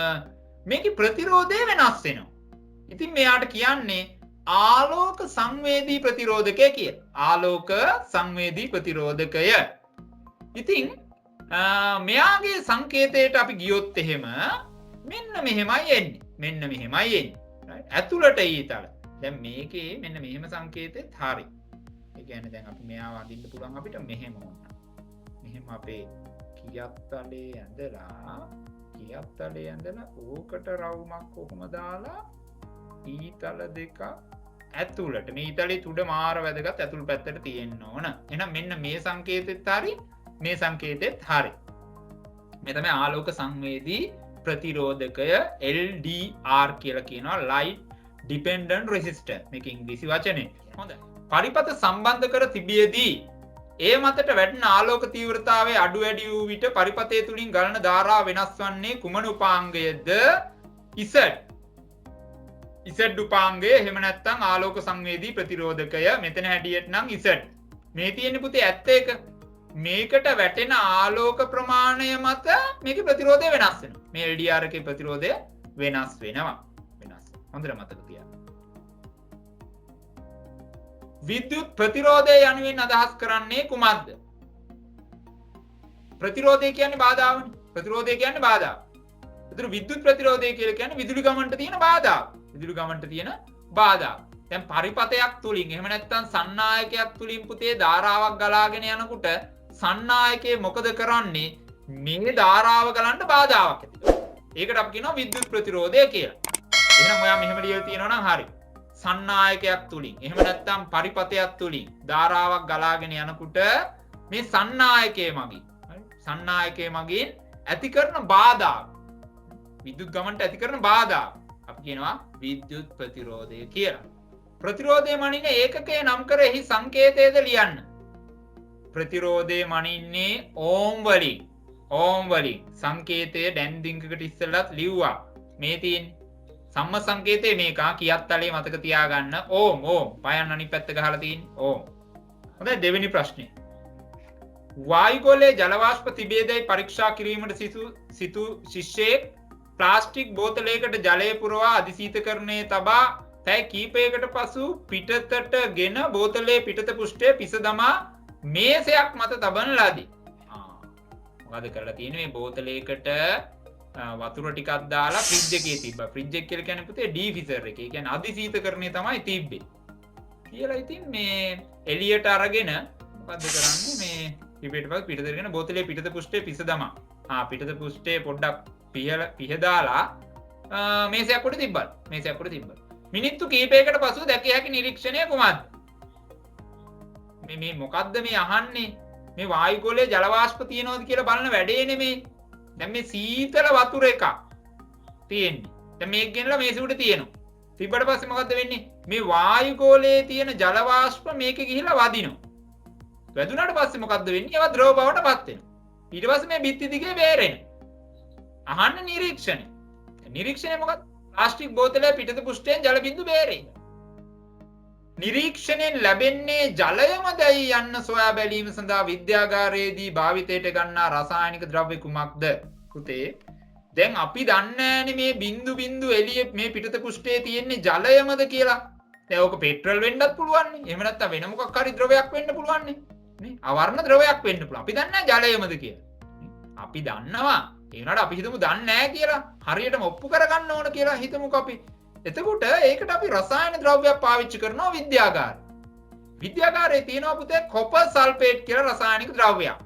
මේකේ ප්‍රතිරෝධය වෙනස් වෙනවා. ඉතින් මෙයාට කියන්නේ ආලෝක සංවේදී ප්‍රතිරෝධකය කියලා. ආලෝක සංවේදී ප්‍රතිරෝධකය. ඉතින් මෙයාගේ සංකේතයට අපි ගියොත් එහෙම මෙන්න මෙහෙමයි එන්නේ. මෙන්න මෙහෙමයි එන්නේ. ඇතුළට ඊතල. දැන් මේකේ මෙන්න මෙහෙම සංකේතෙත් හරි. ඒ කියන්නේ දැන් අපි මෙයාව අඳින්න පුළුවන් අපිට මෙහෙම ඕන. මෙහෙම අපේ කියත්තලේ ඇඳලා ඕකට රවුමක් කොහොම දාලා ඊතල දෙක ඇතුළට මේ ඊතලේ තුඩ මාර වැදගත් ඇතුළු පැත්තට තියෙන්න ඕන. එහෙනම් මෙන්න මේ සංකේතෙත් හරි මේ සංකේතෙත් හරි. මේ තමයි ආලෝක සංවේදී ප්‍රතිරෝධකය LDR කියලා කියනවා. light dependent resistor. මේක ඉංග්‍රීසි වචනේ. හොඳයි. පරිපථ සම්බන්ධ කර තිබියදී ඒ මතට වැටෙන ආලෝක තීව්‍රතාවය අඩු වැඩි වූ විට පරිපථය තුලින් ගලන ධාරාව වෙනස් වන්නේ කුමන උපාංගයද? Z. Z උපාංගය. එහෙම නැත්නම් ආලෝක සංවේදී ප්‍රතිරෝධකය. මෙතන හැටියට නම් Z. මේ තියෙන්නේ පුතේ ඇත්ත එක. මේකට වැටෙන ආලෝක ප්‍රමාණය මත මේකේ ප්‍රතිරෝධය වෙනස් වෙනවා. මේ LDR එකේ ප්‍රතිරෝධය වෙනස් වෙනවා. වෙනස්. හොඳට මතක තියාගන්න. විද්‍යුත් ප්‍රතිරෝධය යනුවෙන් අදහස් කරන්නේ කුමක්ද? ප්‍රතිරෝධය කියන්නේ බාධාවනේ. ප්‍රතිරෝධය කියන්නේ බාධා. ඒතර විද්‍යුත් ප්‍රතිරෝධය කියලා කියන්නේ විදුලි ගමනට තියෙන බාධා. විදුලි ගමනට තියෙන බාධා. දැන් පරිපථයක් තුලින් එහෙම නැත්නම් සන්නායකයක් තුලින් පුතේ ධාරාවක් ගලාගෙන යනකොට සන්නායකයේ මොකද කරන්නේ? මේ ධාරාව ගලන්න බාධාවක් ඇති කරනවා. ඒකට අපි කියනවා විද්‍යුත් ප්‍රතිරෝධය කියලා. එහෙනම් ඔයා මෙහෙම ලියලා තියෙනවා නම් හරි. සන්නායකයක් තුලින් එහෙම නැත්නම් පරිපථයක් තුලින් ධාරාවක් ගලාගෙන යනකොට මේ සන්නායකයේ මගින් සන්නායකයේ මගින් ඇති කරන බාධා විද්‍යුත් ගමනට ඇති කරන බාධා අපි කියනවා විද්‍යුත් ප්‍රතිරෝධය කියලා. ප්‍රතිරෝධය මනින ඒකකය නම් කර එහි සංකේතයද ලියන්න. ප්‍රතිරෝධය මනින්නේ ඕම් වලින්. ඕම් වලින් සංකේතය දැන් දින්කකට ඉස්සෙල්ලත් ලිව්වා. මේ තියෙන්නේ සම්ම සංකේතය මේක කියත්තලේ මතක තියාගන්න. ඕම් පයන් අනිත් පැත්ත ගහලා තියෙන්නේ ඕම්. හොඳයි දෙවෙනි ප්‍රශ්නේ. වායුගෝලයේ ජල වාෂ්ප තිබේදයි පරීක්ෂා කිරීමට සිටු ශිෂ්‍යයෙක් ප්ලාස්ටික් බෝතලයකට ජලය පුරවා අධිශීතකරණයේ තබා පැය කිහිපයකට පසු පිටතට ගෙන බෝතලයේ පිටත පෘෂ්ඨය පිස දමා මේසයක් මත තබන ලදී. මොකද කරලා තියෙන්නේ මේ බෝතලයකට වතුර ටිකක් දාලා ෆ්‍රිජ් එකේ තිබ්බා. ෆ්‍රිජ් එක කියලා කියන්නේ පුතේ ඩීෆ්‍රීසර් එක. ඒ කියන්නේ අධිශීතකරණය තමයි තිබ්බේ. කියලා ඉතින් මේ එළියට අරගෙන මොකද්ද කරන්නේ මේ පිටත කරගෙන බෝතලයේ පිටත පෘෂ්ඨයේ පිස දමා. පිටත පෘෂ්ඨයේ පොඩ්ඩක් පිහදාලා මේසයක් උඩ තිබ්බා. මේසයක් උඩ තිබ්බා. මිනිත්තු කිහිපයකට පසු දැකිය හැකි නිරීක්ෂණය කුමක්ද? මේ මොකද්ද මේ අහන්නේ? මේ වායුගෝලයේ ජල වාෂ්ප තියෙනවද කියලා බලන වැඩේ නෙමේ. දැන් මේ සීතල වතුර එකක් තියෙන්නේ. දැන් මේක ගෙනලා මේසෙ උඩ තියෙනවා. තිබ්බට පස්සේ මොකද්ද වෙන්නේ? මේ වායුගෝලයේ තියෙන ජල වාෂ්ප මේකේ ගිහිලා වදිනවා. වැදුනට පස්සේ මොකද්ද වෙන්නේ? ඒවා ද්‍රව බවට පත් වෙනවා. ඊට පස්සේ මේ බිත්ති දිගේ බේරෙනවා. අහන්න නිරීක්ෂණය. නිරීක්ෂණය මොකක්ද? ප්ලාස්ටික් බෝතලය පිටත පුෂ්ඨයෙන් ජල බිඳු බේරෙයි. නිරීක්ෂණයෙන් ලැබෙන්නේ ජලයමදයි යන්න සොයා බැලීම සඳහා විද්‍යාගාරයේදී භාවිතයට ගන්නා රසායනික ද්‍රව්‍ය කුමක්ද? පුතේ දැන් අපි දන්නේ මේ බිඳු බිඳු එළිය මේ පිටත පුෂ්ඨයේ තියෙන්නේ ජලයමද කියලා. දැන් ඕක පෙට්‍රල් වෙන්නත් පුළුවන් නේ. එහෙම නැත්නම් වෙන මොකක් හරි ද්‍රවයක් වෙන්න පුළුවන් නේ. නේ? අවර්ණ ද්‍රවයක් වෙන්න පුළුවන්. අපි දන්නේ ජලයමද කියලා. අපි දන්නවා. ඒ වුණාට අපි හිතමු දන්නේ නැහැ කියලා. හරියටම ඔප්පු කරගන්න ඕන කියලා හිතමුකෝ අපි. එතකොට ඒකට අපි රසායන ද්‍රව්‍යයක් පාවිච්චි කරනවා විද්‍යාගාරේ. විද්‍යාගාරයේ තියෙනවා පුතේ කොපර් සල්ෆේට් කියලා රසායනික ද්‍රව්‍යයක්.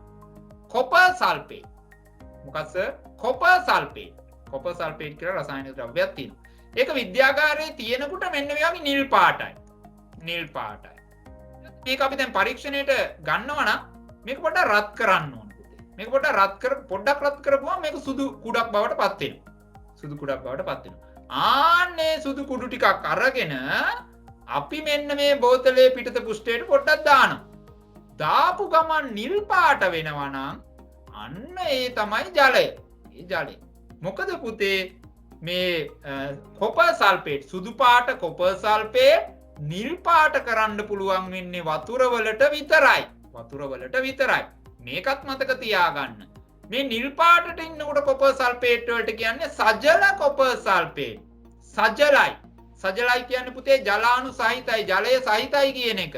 Copper sulphate. මොකක්ද? Copper sulphate. කොපර් සල්ෆේට් කියලා රසායනික ද්‍රව්‍යයක් තියෙනවා. ඒක විද්‍යාගාරයේ තියෙනකොට මෙන්න මේ වගේ නිල් පාටයි. නිල් පාටයි. මේක අපි දැන් පරීක්ෂණයට ගන්නවා නම් මේක පොඩ්ඩක් රත් කරන්න ඕන පුතේ. මේක පොඩ්ඩක් රත් කරපුවම මේක සුදු කුඩක් බවට පත් වෙනවා. සුදු කුඩක් බවට පත් වෙනවා. ආන්නේ සුදු කුඩු ටිකක් අරගෙන අපි මෙන්න මේ බෝතලේ පිටත පුෂ්ඨයට පොඩ්ඩක් දානවා. දාපු ගමන් නිල් පාට වෙනවා නම් අන්න ඒ තමයි ජලය. ඒ ජලය. මොකද පුතේ මේ කොපර් සල්ෆේට් සුදු පාට කොපර් සල්ෆේට් නිල් පාට කරන්න පුළුවන් වෙන්නේ වතුර වලට විතරයි. වතුර වලට විතරයි. මේකත් මතක තියාගන්න. මේ නිල් පාටට ඉන්නකොට කොපර් සල්ෆේට් වලට කියන්නේ සජල කොපර් සල්ෆේට්. සජලයි. සජලයි කියන්නේ පුතේ ජලාණු සහිතයි, ජලය සහිතයි කියන එක.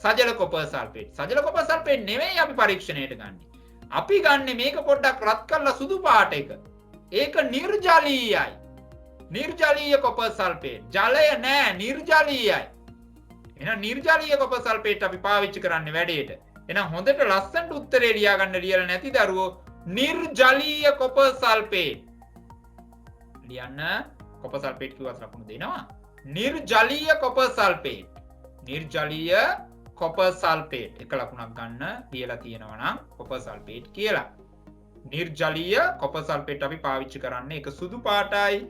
සජල කොපර් සල්ෆේට්. සජල කොපර් සල්ෆේට් නෙවෙයි අපි පරීක්ෂණයට ගන්න. අපි ගන්න මේක පොඩ්ඩක් රත් කරලා සුදු පාට එක. ඒක නිර්ජලීයයි. නිර්ජලීය කොපර් සල්ෆේට්. ජලය නෑ නිර්ජලීයයි. එහෙනම් නිර්ජලීය කොපර් සල්ෆේට් අපි පාවිච්චි කරන්නේ වැඩේට. එහෙනම් හොඳට ලස්සනට උත්තරේ ලියා ගන්න ලියලා නැති දරුවෝ නිර්ජලීය කොපර් සල්ෆේට්. ලියන්න කොපර් සල්ෆේට් කිව්වත් ලකුණු දෙනවා. නිර්ජලීය කොපර් සල්ෆේට්. නිර්ජලීය කොපර් සල්ෆේට් එක ලකුණක් ගන්න ලියලා තියෙනවා නම් කොපර් සල්ෆේට් කියලා. නිර්ජලීය කොපර් සල්ෆේට් අපි පාවිච්චි කරන්නේ ඒක සුදු පාටයි.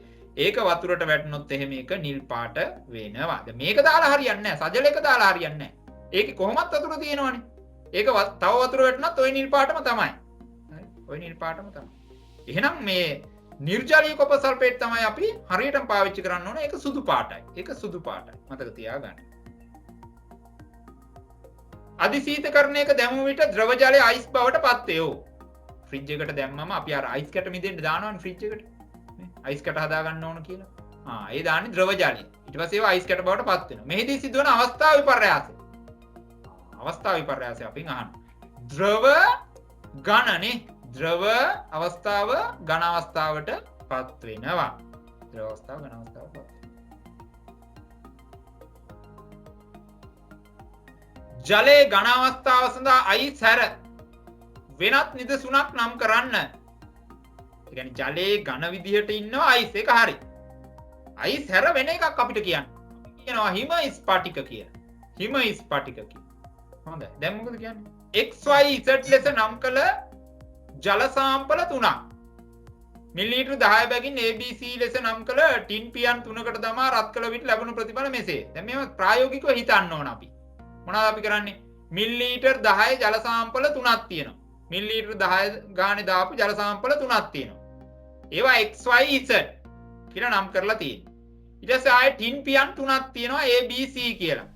ඒක වතුරට වැටුනොත් එහෙම ඒක නිල් පාට වෙනවා. දැන් මේක දාලා හරියන්නේ නැහැ. සජල එක දාලා හරියන්නේ නැහැ. ඒකේ කොහොමත් වතුර තියෙනවනේ. ඒක තව වතුර වැටුනත් ওই නිල් පාටම තමයි. හරි? ওই නිල් පාටම තමයි. එහෙනම් මේ නිර්ජලීය කොපර් සල්ෆේට් තමයි අපි හරියටම පාවිච්චි කරන්න ඕනේ. ඒක සුදු පාටයි. ඒක සුදු පාටයි. මතක තියාගන්න. අධිශීතකරණයක දැමුව විට ද්‍රව ජලය අයිස් බවට පත් වේ. ෆ්‍රිජ් එකට දැම්මම අපි අර අයිස් කැට මිදෙන්න දානවනේ ෆ්‍රිජ් එකට. නේ? අයිස් කැට හදා ගන්න ඕන කියලා. ඒ දාන්නේ ද්‍රව ජලය. ඊට පස්සේ ඒවා අයිස් කැට බවට පත් වෙනවා. මෙහිදී සිදුවන අවස්ථා විපර්යාසය. අවස්ථා විපර්යාසය අපින් අහන්න. ද්‍රව ඝනනේ ද්‍රව අවස්ථාව ඝන අවස්ථාවට පත් වෙනවා. ද්‍රව අවස්ථාව ඝන අවස්ථාවට පත් වෙනවා. ජලයේ ඝන අවස්ථාව සඳහා අයිස් හැර වෙනත් නිදසුනක් නම් කරන්න. ඒ කියන්නේ ජලයේ ඝන විදිහට ඉන්නවා අයිස් ඒක හරි. අයිස් හැර වෙන එකක් අපිට කියන්න. කියනවා හිම ස්පටික කියලා. හිම ස්පටික කියලා. හොඳයි. දැන් මොකද කියන්නේ? XYZ ලෙස නම් කළ ජල සාම්පල 3ක්. මිලිලීටර් 10 බැගින් ABC ලෙස නම් කළ ටින් පියන් 3කට දමා රත් කළ විට ලැබුණු ප්‍රතිඵල මෙසේ. දැන් මේව ප්‍රායෝගිකව හිතන්න ඕන අපි. මොනවද අපි කරන්නේ? මිලිලීටර් 10 ජල සාම්පල 3ක් තියෙනවා. මිලිලීටර් 10 ගානේ දාපු ජල සාම්පල 3ක් තියෙනවා. ඒවා XYZ කියලා නම් කරලා තියෙනවා. ඊට පස්සේ ආයේ ටින් පියන් 3ක් තියෙනවා ABC කියලා.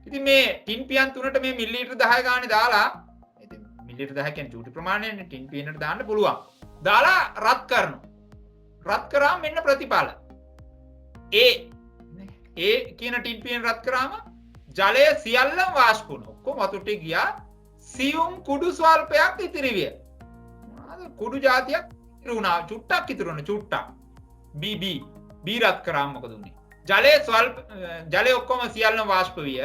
ඉතින් මේ ටින් පියන් 3ට මේ මිලිලීටර් 10 ගානේ දාලා ඉතින් මිලිලීටර් 10 කියන්නේ චූටි ප්‍රමාණයනේ ටින් පියනට දාන්න පුළුවන්. දාලා රත් කරනවා. රත් කරාම මෙන්න ප්‍රතිඵල. ඒ කියන ටින් පියන රත් කරාම ජලය සියල්ලම වාෂ්ප වුණා. ඔක්කොම වතුර ටික ගියා. සියුම් කුඩු ස්වල්පයක් ඉතිරි විය. මොනවාද කුඩු జాතියක් ඉතිරි වුණා. චුට්ටක් ඉතිරි වුණා චුට්ටක්. B රත් කරාම මොකද උනේ? ජලය ඔක්කොම සියල්ලම වාෂ්ප විය.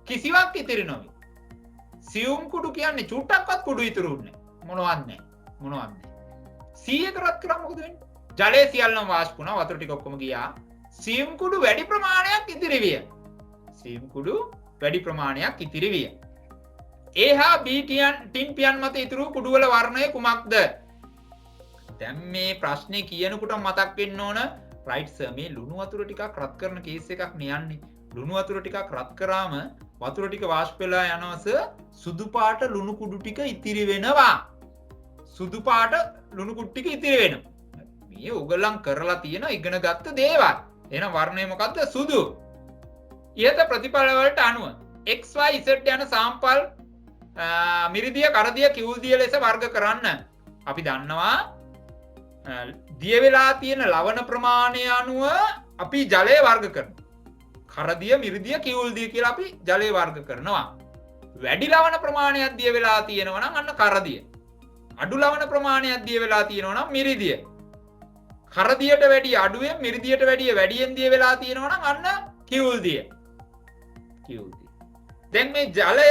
කිසිවක් ඉතිරි නොවේ. සියුම් කුඩු කියන්නේ චුට්ටක්වත් කුඩු ඉතුරුන්නේ මොනවත් නැහැ. මොනවත් නැහැ. 100ක රත් කරාම මොකද වෙන්නේ? ජලය සියල්ලම වාෂ්ප වුණා. වතුර ටික ඔක්කොම ගියා. සියුම් කුඩු වැඩි ප්‍රමාණයක් ඉතිරි විය. සියුම් කුඩු වැඩි ප්‍රමාණයක් ඉතිරි විය. A හා B ටින් පියන් මත ඉතුරු කුඩු වල වර්ණය කුමක්ද? දැන් මේ ප්‍රශ්නේ කියනකොට මතක් වෙන්න ඕන රයිට් සර් මේ ලුණු වතුර ටිකක් රත් කරන කේස් එකක් නියන්නේ. ලුණු වතුර ටිකක් රත් කරාම වතුර ටික වාෂ්ප වෙලා යනවා සර්. සුදු පාට ලුණු කුඩු ටික ඉතිරි වෙනවා. සුදු පාට ලුණු කුඩු ටික ඉතිරි වෙනවා. මේ ඔයගලන් කරලා තියෙන ඉගෙන ගත්ත දේවල්. එහෙනම් වර්ණය මොකද්ද? සුදු. ඉහත ප්‍රතිඵල වලට අනුව x y z යන සාම්පල් මිරිදිය කරදිය කිවුල්දිය ලෙස වර්ග කරන්න. අපි දන්නවා දිය වෙලා තියෙන ලවණ ප්‍රමාණය අනුව අපි ජලය වර්ග කරනවා. කරදිය මිරිදිය කිවුල්දිය කියලා අපි ජලය වර්ග කරනවා. වැඩි ලවණ ප්‍රමාණයක් දිය වෙලා තියෙනවා නම් අන්න කරදිය. අඩු ලවණ ප්‍රමාණයක් දිය වෙලා තියෙනවා නම් මිරිදිය. කරදියට වැඩිය අඩුවෙන් මිරිදියට වැඩිය වැඩියෙන් දිය වෙලා තියෙනවා නම් අන්න කිවුල්දිය. කිවුල්දිය. දැන් මේ ජලය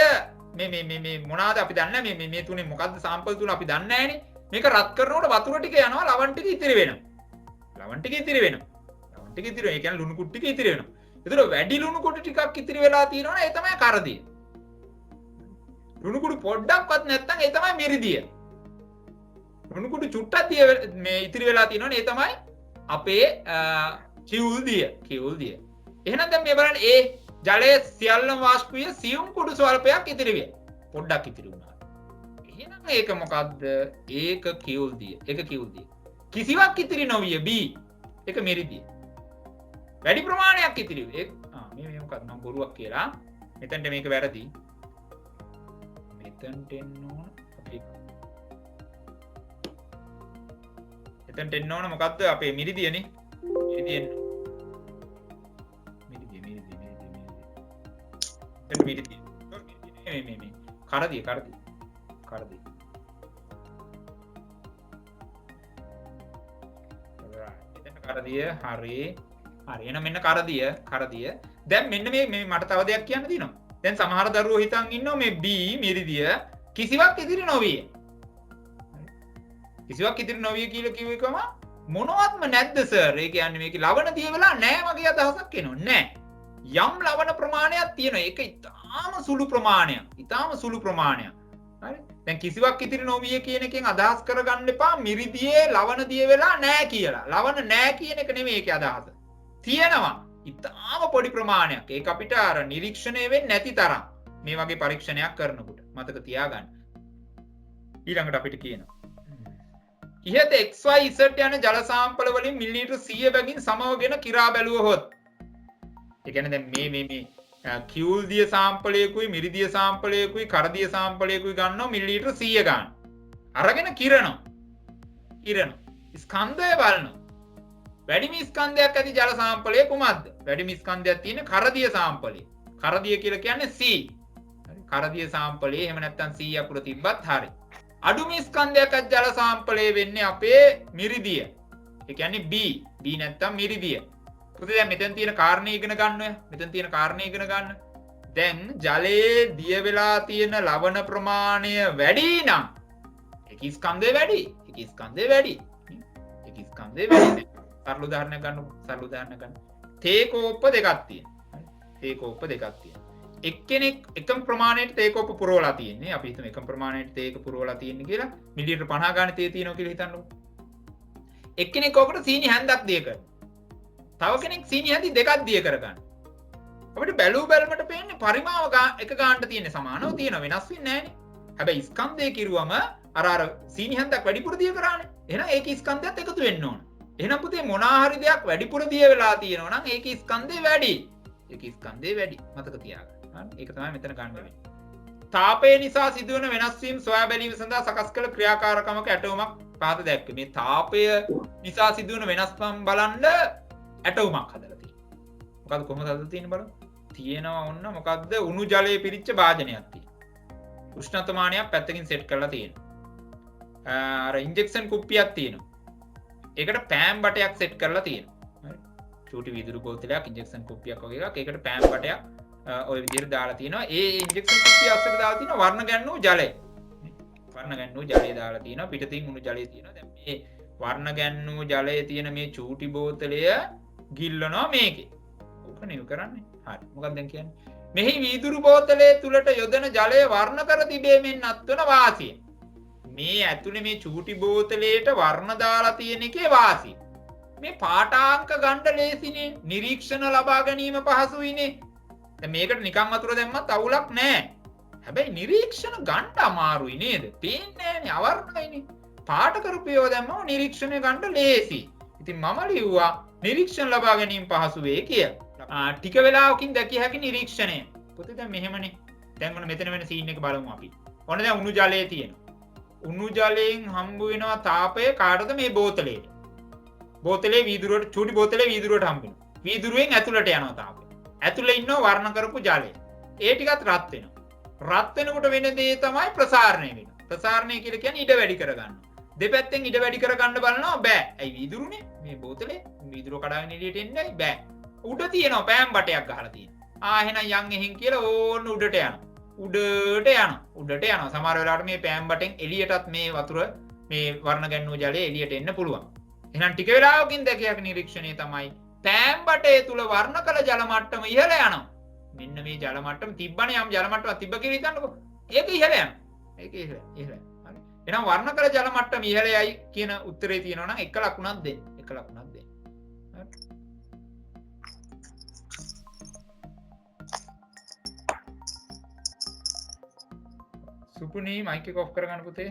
මේ මොනවාද අපි දන්නේ නැහැ. මේ තුනේ මොකද්ද සාම්පල් තුන අපි දන්නේ නැහැනේ. මේක රත් කරනකොට වතුර ටික යනවා ලවණ ටික ඉතිරි වෙනවා. ලවණ ටික ඉතිරි වෙනවා. ලවණ ටික ඉතිරි වෙනවා. ඒ කියන්නේ ලුණු කුඩු ටික ඉතිරි වෙනවා. ඒතර වැඩි ලුණු කුඩු ටිකක් ඉතිරි වෙලා තියෙනවනේ ඒ තමයි කරදිය. ලුණු කුඩු පොඩ්ඩක්වත් නැත්නම් ඒ තමයි මිරිදිය. ලුණු කුඩු චුට්ටක් මේ ඉතිරි වෙලා තියෙනවනේ ඒ තමයි අපේ කිවුල්දිය. කිවුල්දිය. එහෙනම් දැන් මේ බලන්න ඒ ජලයේ සියල්ලම වාෂ්ප විය සියුම් කුඩු ස්වල්පයක් ඉතිරි විය. පොඩ්ඩක් ඉතිරි වුණා. එහෙනම් ඒක මොකද්ද? ඒක කිවුල්දිය. ඒක කිවුල්දිය. කිසිවක් ඉතිරි නොවිය B. ඒක මිරිදිය. වැඩි ප්‍රමාණයක් ඉතිරි වේ. මේ මොකක්ද නම් බොරුවක් කියලා. මෙතනට මේක වැරදි. මෙතනට එන්න ඕන අපි එතනට එන්න ඕන මොකද්ද අපේ මිරිදියනේ. මිරිදිය එන්න. මිරිදිය. මේ කරදිය. එතන කරදිය හරි. හරි එහෙනම් මෙන්න කරදිය. දැන් මෙන්න මේ මට තව දෙයක් කියන්න තියෙනවා. දැන් සමහර දරුවෝ හිතන් ඉන්නවා මේ B මිරිදිය කිසිවක් ඉදිරි නොවිය. කිසිවක් ඉදිරි නොවිය කියලා කිව්ව එකම මොනවත්ම නැද්ද සර්? ඒ කියන්නේ මේක ලවණ දිය වෙලා නැහැ වගේ අදහසක් එනවා. නැහැ. යම් ලවණ ප්‍රමාණයක් තියෙනවා. ඒක ඉතාම සුළු ප්‍රමාණයක්. හරි? දැන් කිසිවක් ඉතිරි නොවිය කියන එකෙන් අදහස් කරගන්න එපා මිරිදියේ ලවණ දිය වෙලා නැහැ කියලා. ලවණ නැහැ කියන එක නෙමෙයි ඒකේ අදහස. තියෙනවා. ඉතාම පොඩි ප්‍රමාණයක්. ඒක අපිට අර නිරීක්ෂණය වෙන්නේ නැති තරම්. මේ වගේ පරීක්ෂණයක් කරනකොට මතක තියාගන්න. ඊළඟට අපිට කියනවා. ඉහත XY Z යන ජල සාම්පල වලින් මිලිලීටර් 100 බැගින් සමවගෙන කිරා බැලුවහොත්. ඒ කියන්නේ දැන් මේ කිවුල්දිය සාම්පලයකුයි මිරිදිය සාම්පලයකුයි කරදිය සාම්පලයකුයි ගන්නවා මිලිලීටර් 100 ගන්න. අරගෙන කිරනවා. ස්කන්ධය බලනවා. වැඩිම ස්කන්ධයක් ඇති ජල සාම්පලය කුමක්ද? වැඩිම ස්කන්ධයක් තියෙන කරදිය සාම්පලය. කරදිය කියලා කියන්නේ C. හරි. කරදිය සාම්පලයේ එහෙම නැත්නම් C අකුර තිබ්බත් හරි. අඩුම ස්කන්ධයක් ඇති ජල සාම්පලය වෙන්නේ අපේ මිරිදිය. ඒ කියන්නේ B. B නැත්නම් මිරිදිය. පුතේ දැන් මෙතන තියෙන කාරණේ ඉගෙන ගන්න ඔය. දැන් ජලයේ දිය වෙලා තියෙන ලවණ ප්‍රමාණය වැඩි නම් ඒක ස්කන්ධය වැඩි. සරල උදාහරණයක් ගන්න. තේ කෝප්ප දෙකක් තියෙනවා. එක්කෙනෙක් එකම ප්‍රමාණයට තේ කෝප්ප පුරවලා තියෙන්නේ. අපි හිතමු එකම ප්‍රමාණයට තේක පුරවලා තියෙන්නේ කියලා. මිලිලීටර් 50 ගානේ තේ තියෙනවා කියලා හිතන්නකො. එක්කෙනෙක් ඔකට සීනි හැන්දක් දිය කරනවා. තව කෙනෙක් සීනි හැඳි දෙකක් දිය කරගන්න. අපිට බැලුමට පේන්නේ පරිමාව එක ගානට තියෙන සමානව තියෙන වෙනස් වෙන්නේ නැහැනේ. හැබැයි ස්කන්ධය කිරුවම අර සීනි හැන්දක් වැඩිපුර දිය කරානේ. එහෙනම් ඒකේ ස්කන්ධයත් එකතු වෙන්න ඕන. එහෙනම් පුතේ මොනවා හරි දෙයක් වැඩිපුර දිය වෙලා තියෙනවා නම් ඒකේ ස්කන්ධය වැඩි. මතක තියාගන්න. හරි. ඒක තමයි මෙතන ගන්න වෙන්නේ. තාපය නිසා සිදුවන වෙනස් වීම සොයා බැලීම සඳහා සකස් කළ ක්‍රියාකාරකමක ඇටවුමක් පහත දැක්වේ. මේ තාපය නිසා සිදුවන වෙනස්කම් බලන්න ඇටවුමක් හදලා තියෙනවා. මොකද්ද කොහොමද හදලා තියෙන්නේ බලන්න. තියෙනවා ඔන්න මොකද්ද උණු ජලයේ පිරිච්ච භාජනයක් තියෙනවා. උෂ්ණත්වමානයක් පැත්තකින් සෙට් කරලා තියෙනවා. අර ඉන්ජෙක්ෂන් කුප්පියක් තියෙනවා. ඒකට පෑම් බටයක් සෙට් කරලා තියෙනවා. හරි. චූටි වීදුරු බෝතලයක් ඉන්ජෙක්ෂන් කුප්පියක් වගේ එකක්. ඒකට පෑම් බටයක් ඔය විදිහට දාලා තියෙනවා. ඒ ඉන්ජෙක්ෂන් කුප්පිය අස්සට දාලා තියෙනවා වර්ණ ගැන්වූ ජලය. වර්ණ ගැන්වූ ජලය දාලා තියෙනවා. පිටතින් උණු ජලය තියෙනවා. දැන් මේ වර්ණ ගැන්වූ ජලයේ තියෙන මේ චූටි බෝතලය ගිල්ලනවා මේකේ. ඕක නෙවෙයි කරන්නේ. හරි. මොකක්ද දැන් කියන්නේ? මෙහි වීදුරු බෝතලයේ තුලට යොදන ජලය වර්ණ කර තිබීමෙන් අත්වන වාසිය. මේ ඇතුලේ මේ චූටි බෝතලයට වර්ණ දාලා තියෙන එකේ වාසි. මේ පාඨාංක ගන්න ලේසිනේ. නිරීක්ෂණ ලබා ගැනීම පහසුයිනේ. දැන් මේකට නිකන් වතුර දැම්මත් අවුලක් නැහැ. හැබැයි නිරීක්ෂණ ගන්න අමාරුයි නේද? පේන්නේ නැහැනේ අවර්ණයිනේ. පාඨ කරපියව දැම්මම නිරීක්ෂණය ගන්න ලේසි. ඉතින් මම ලිව්වා නිරීක්ෂණ ලබා ගැනීම පහසු වේ කියලා. ටික වෙලාවකින් දැකිය හැකි නිරීක්ෂණය. පුතේ දැන් මෙහෙමනේ. දැන් ඔන්න මෙතන වෙන සීන් එක බලමු අපි. ඔන්න දැන් උණු ජලය තියෙනවා. උණු ජලයෙන් හම්බ වෙනවා තාපය කාටද මේ බෝතලේට. බෝතලේ වීදුරුවට චූටි බෝතලේ වීදුරුවට හම්බ වෙනවා. වීදුරුවෙන් ඇතුළට යනවා තාපය. ඇතුළේ ඉන්නවා වර්ණ කරපු ජලය. ඒ ටිකත් රත් වෙනවා. රත් වෙනකොට වෙන දේ තමයි ප්‍රසාරණය වෙනවා. ප්‍රසාරණය කියලා කියන්නේ ඉඩ වැඩි කරගන්නවා. දෙපැත්තෙන් ඉඩ වැඩි කරගන්න බලනවා බෑ. ඇයි වීදුරුනේ මේ බෝතලේ වීදුරුව කඩාගෙන එළියට එන්නේ බෑ. උඩ තියෙනවා පෑම් බටයක් ගහලා තියෙනවා. එහෙනම් යන් එහෙන් කියලා ඕන්න උඩට යනවා. උඩට යනවා. සමහර වෙලාවට මේ පෑම් බටෙන් එළියටත් මේ වතුර මේ වර්ණ ගැන්වූ ජලය එළියට එන්න පුළුවන්. එහෙනම් ටික වෙලාවකින් දැකියක නිරීක්ෂණය තමයි පෑම් බටේ තුල වර්ණ කළ ජල මට්ටම ඉහළ යනවා. මෙන්න මේ ජල මට්ටම තිබ්බනේ යම් ජල මට්ටමක් තිබ්බ කියලා හිතන්නකෝ. ඒක ඉහළ යනවා. ඒක ඉහළ. හරි. එහෙනම් වර්ණ කළ ජල මට්ටම ඉහළයයි කියන උත්තරේ තියෙනවා නම් එක ලකුණක් දෙන්න. එක ලකුණක් දෙන්න. සුපුනී මයික් එක ඔෆ් කරගන්න පුතේ.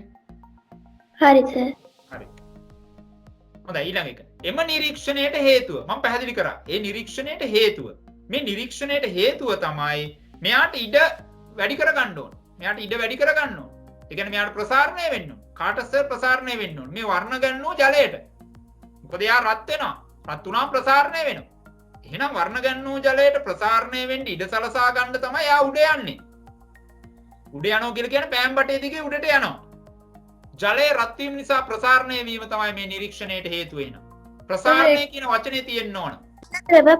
හරි සර්. හරි. හොඳයි ඊළඟ එක. එම නිරීක්ෂණයට හේතුව මම පැහැදිලි කරා. ඒ නිරීක්ෂණයට හේතුව. මේ නිරීක්ෂණයට හේතුව තමයි මෙයාට ඉඩ වැඩි කරගන්න ඕන. මෙයාට ඉඩ වැඩි කරගන්න ඕන. ඒ කියන්නේ මෙයාට ප්‍රසාරණය වෙන්න ඕන. කාට සර් ප්‍රසාරණය වෙන්න ඕන. මේ වර්ණ ගන්නෝ ජලයට. මොකද එයා රත් වෙනවා. රත් වුණාම ප්‍රසාරණය වෙනවා. එහෙනම් වර්ණ ගන්නෝ ජලයට ප්‍රසාරණය වෙන්න ඉඩ සලසා ගන්න තමයි එයා උඩ යන්නේ. උඩ යනවා කියලා කියන්නේ පෑම් බටේ දිගේ උඩට යනවා. ජලයේ රත් වීම නිසා ප්‍රසාරණය වීම තමයි මේ නිරීක්ෂණයට හේතු වෙනවා. ප්‍රසාරණය කියන වචනේ තියෙන්න ඕන.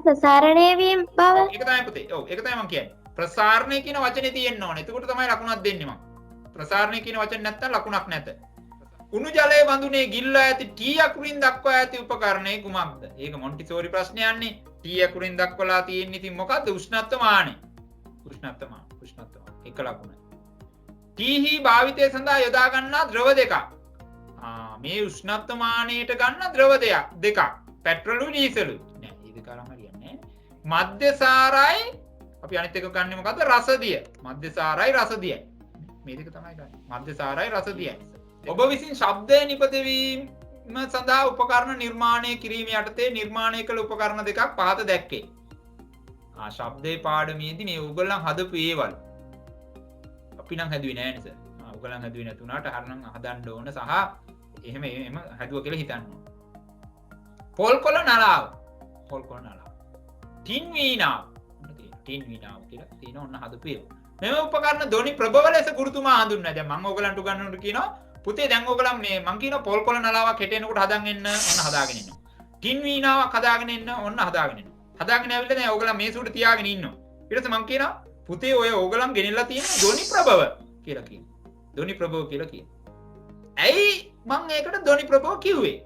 ප්‍රසාරණය වීම බව. ඒක තමයි පුතේ. ඔව් ඒක තමයි මම කියන්නේ. ප්‍රසාරණය කියන වචනේ තියෙන්න ඕන. එතකොට තමයි ලකුණක් දෙන්නේ මම. ප්‍රසාරණය කියන වචනේ නැත්තම් ලකුණක් නැත. උණු ජලයේ වඳුනේ ගිල්ලා ඇති T අකුරින් දක්වා ඇති උපකරණය කුමක්ද? ඒක මොන්ටිසෝරි ප්‍රශ්නයන්නේ. T අකුරින් දක්වලා තියෙන්නේ ඉතින් මොකද්ද? උෂ්ණත්ව මානය. උෂ්ණත්ව එක ලකුණ. Tහි භාවිතය සඳහා යොදා ගන්නා ද්‍රව දෙකක්. මේ උෂ්ණත්ව මානයට ගන්න ද්‍රව දෙකක්. පෙට්‍රෝලු ඩීසලු. නෑ මේ දෙක අරන් හරියන්නේ නෑ. මධ්‍යසාරයි අපි අනිත් එක ගන්නෙ මොකද්ද? රසදිය. මධ්‍යසාරයි රසදියයි. මේ දෙක තමයි ගන්න. මධ්‍යසාරයි රසදියයි. ඔබ විසින් ශබ්දය නිපදවීම සඳහා උපකරණ නිර්මාණය කිරීම යටතේ නිර්මාණය කළ උපකරණ දෙකක් පහත දැක්කේ. ශබ්දේ පාඩමේදී මේ ඔයගොල්ලන් හදපු ඒවල් අපි නම් හැදුවේ නෑ නේද? ඔයගොල්ලන් හැදුවේ නැතුණාට හරනම් හදන්න ඕන සහ එහෙම හැදුවා කියලා හිතන්න ඕන. පොල්කොළ නලාව. ටින් වීණාව. ටින් වීණාව කියලා තියෙන ඔන්න හදපු ඒවා. මෙම උපකරණ ධ්වනි ප්‍රබව ලෙස ගුරුතුමා හඳුන්වනවා. දැන් මම ඔයගලන්ට උගන්වන්නට කියනවා පුතේ දැන් ඔයගලන් මේ මං කියනවා පොල්කොළ නලාවක් හෙටෙනකොට හදන් එන්න ඔන්න හදාගෙන ඉන්නවා. ටින් වීණාවක් හදාගෙන එන්න ඔන්න හදාගෙන එනවා. හදාගෙන ඇවිල්ලා දැන් ඔයගලන් මේ සූට තියාගෙන ඉන්නවා. ඊට පස්සේ මං කියනවා පුතේ ඔය ඕගොල්ලන් ගෙනිලා තියෙන ධ්වනි ප්‍රභව කියලා කියනවා. ධ්වනි ප්‍රභව කියලා කියනවා. ඇයි මං ඒකට ධ්වනි ප්‍රභව කිව්වේ?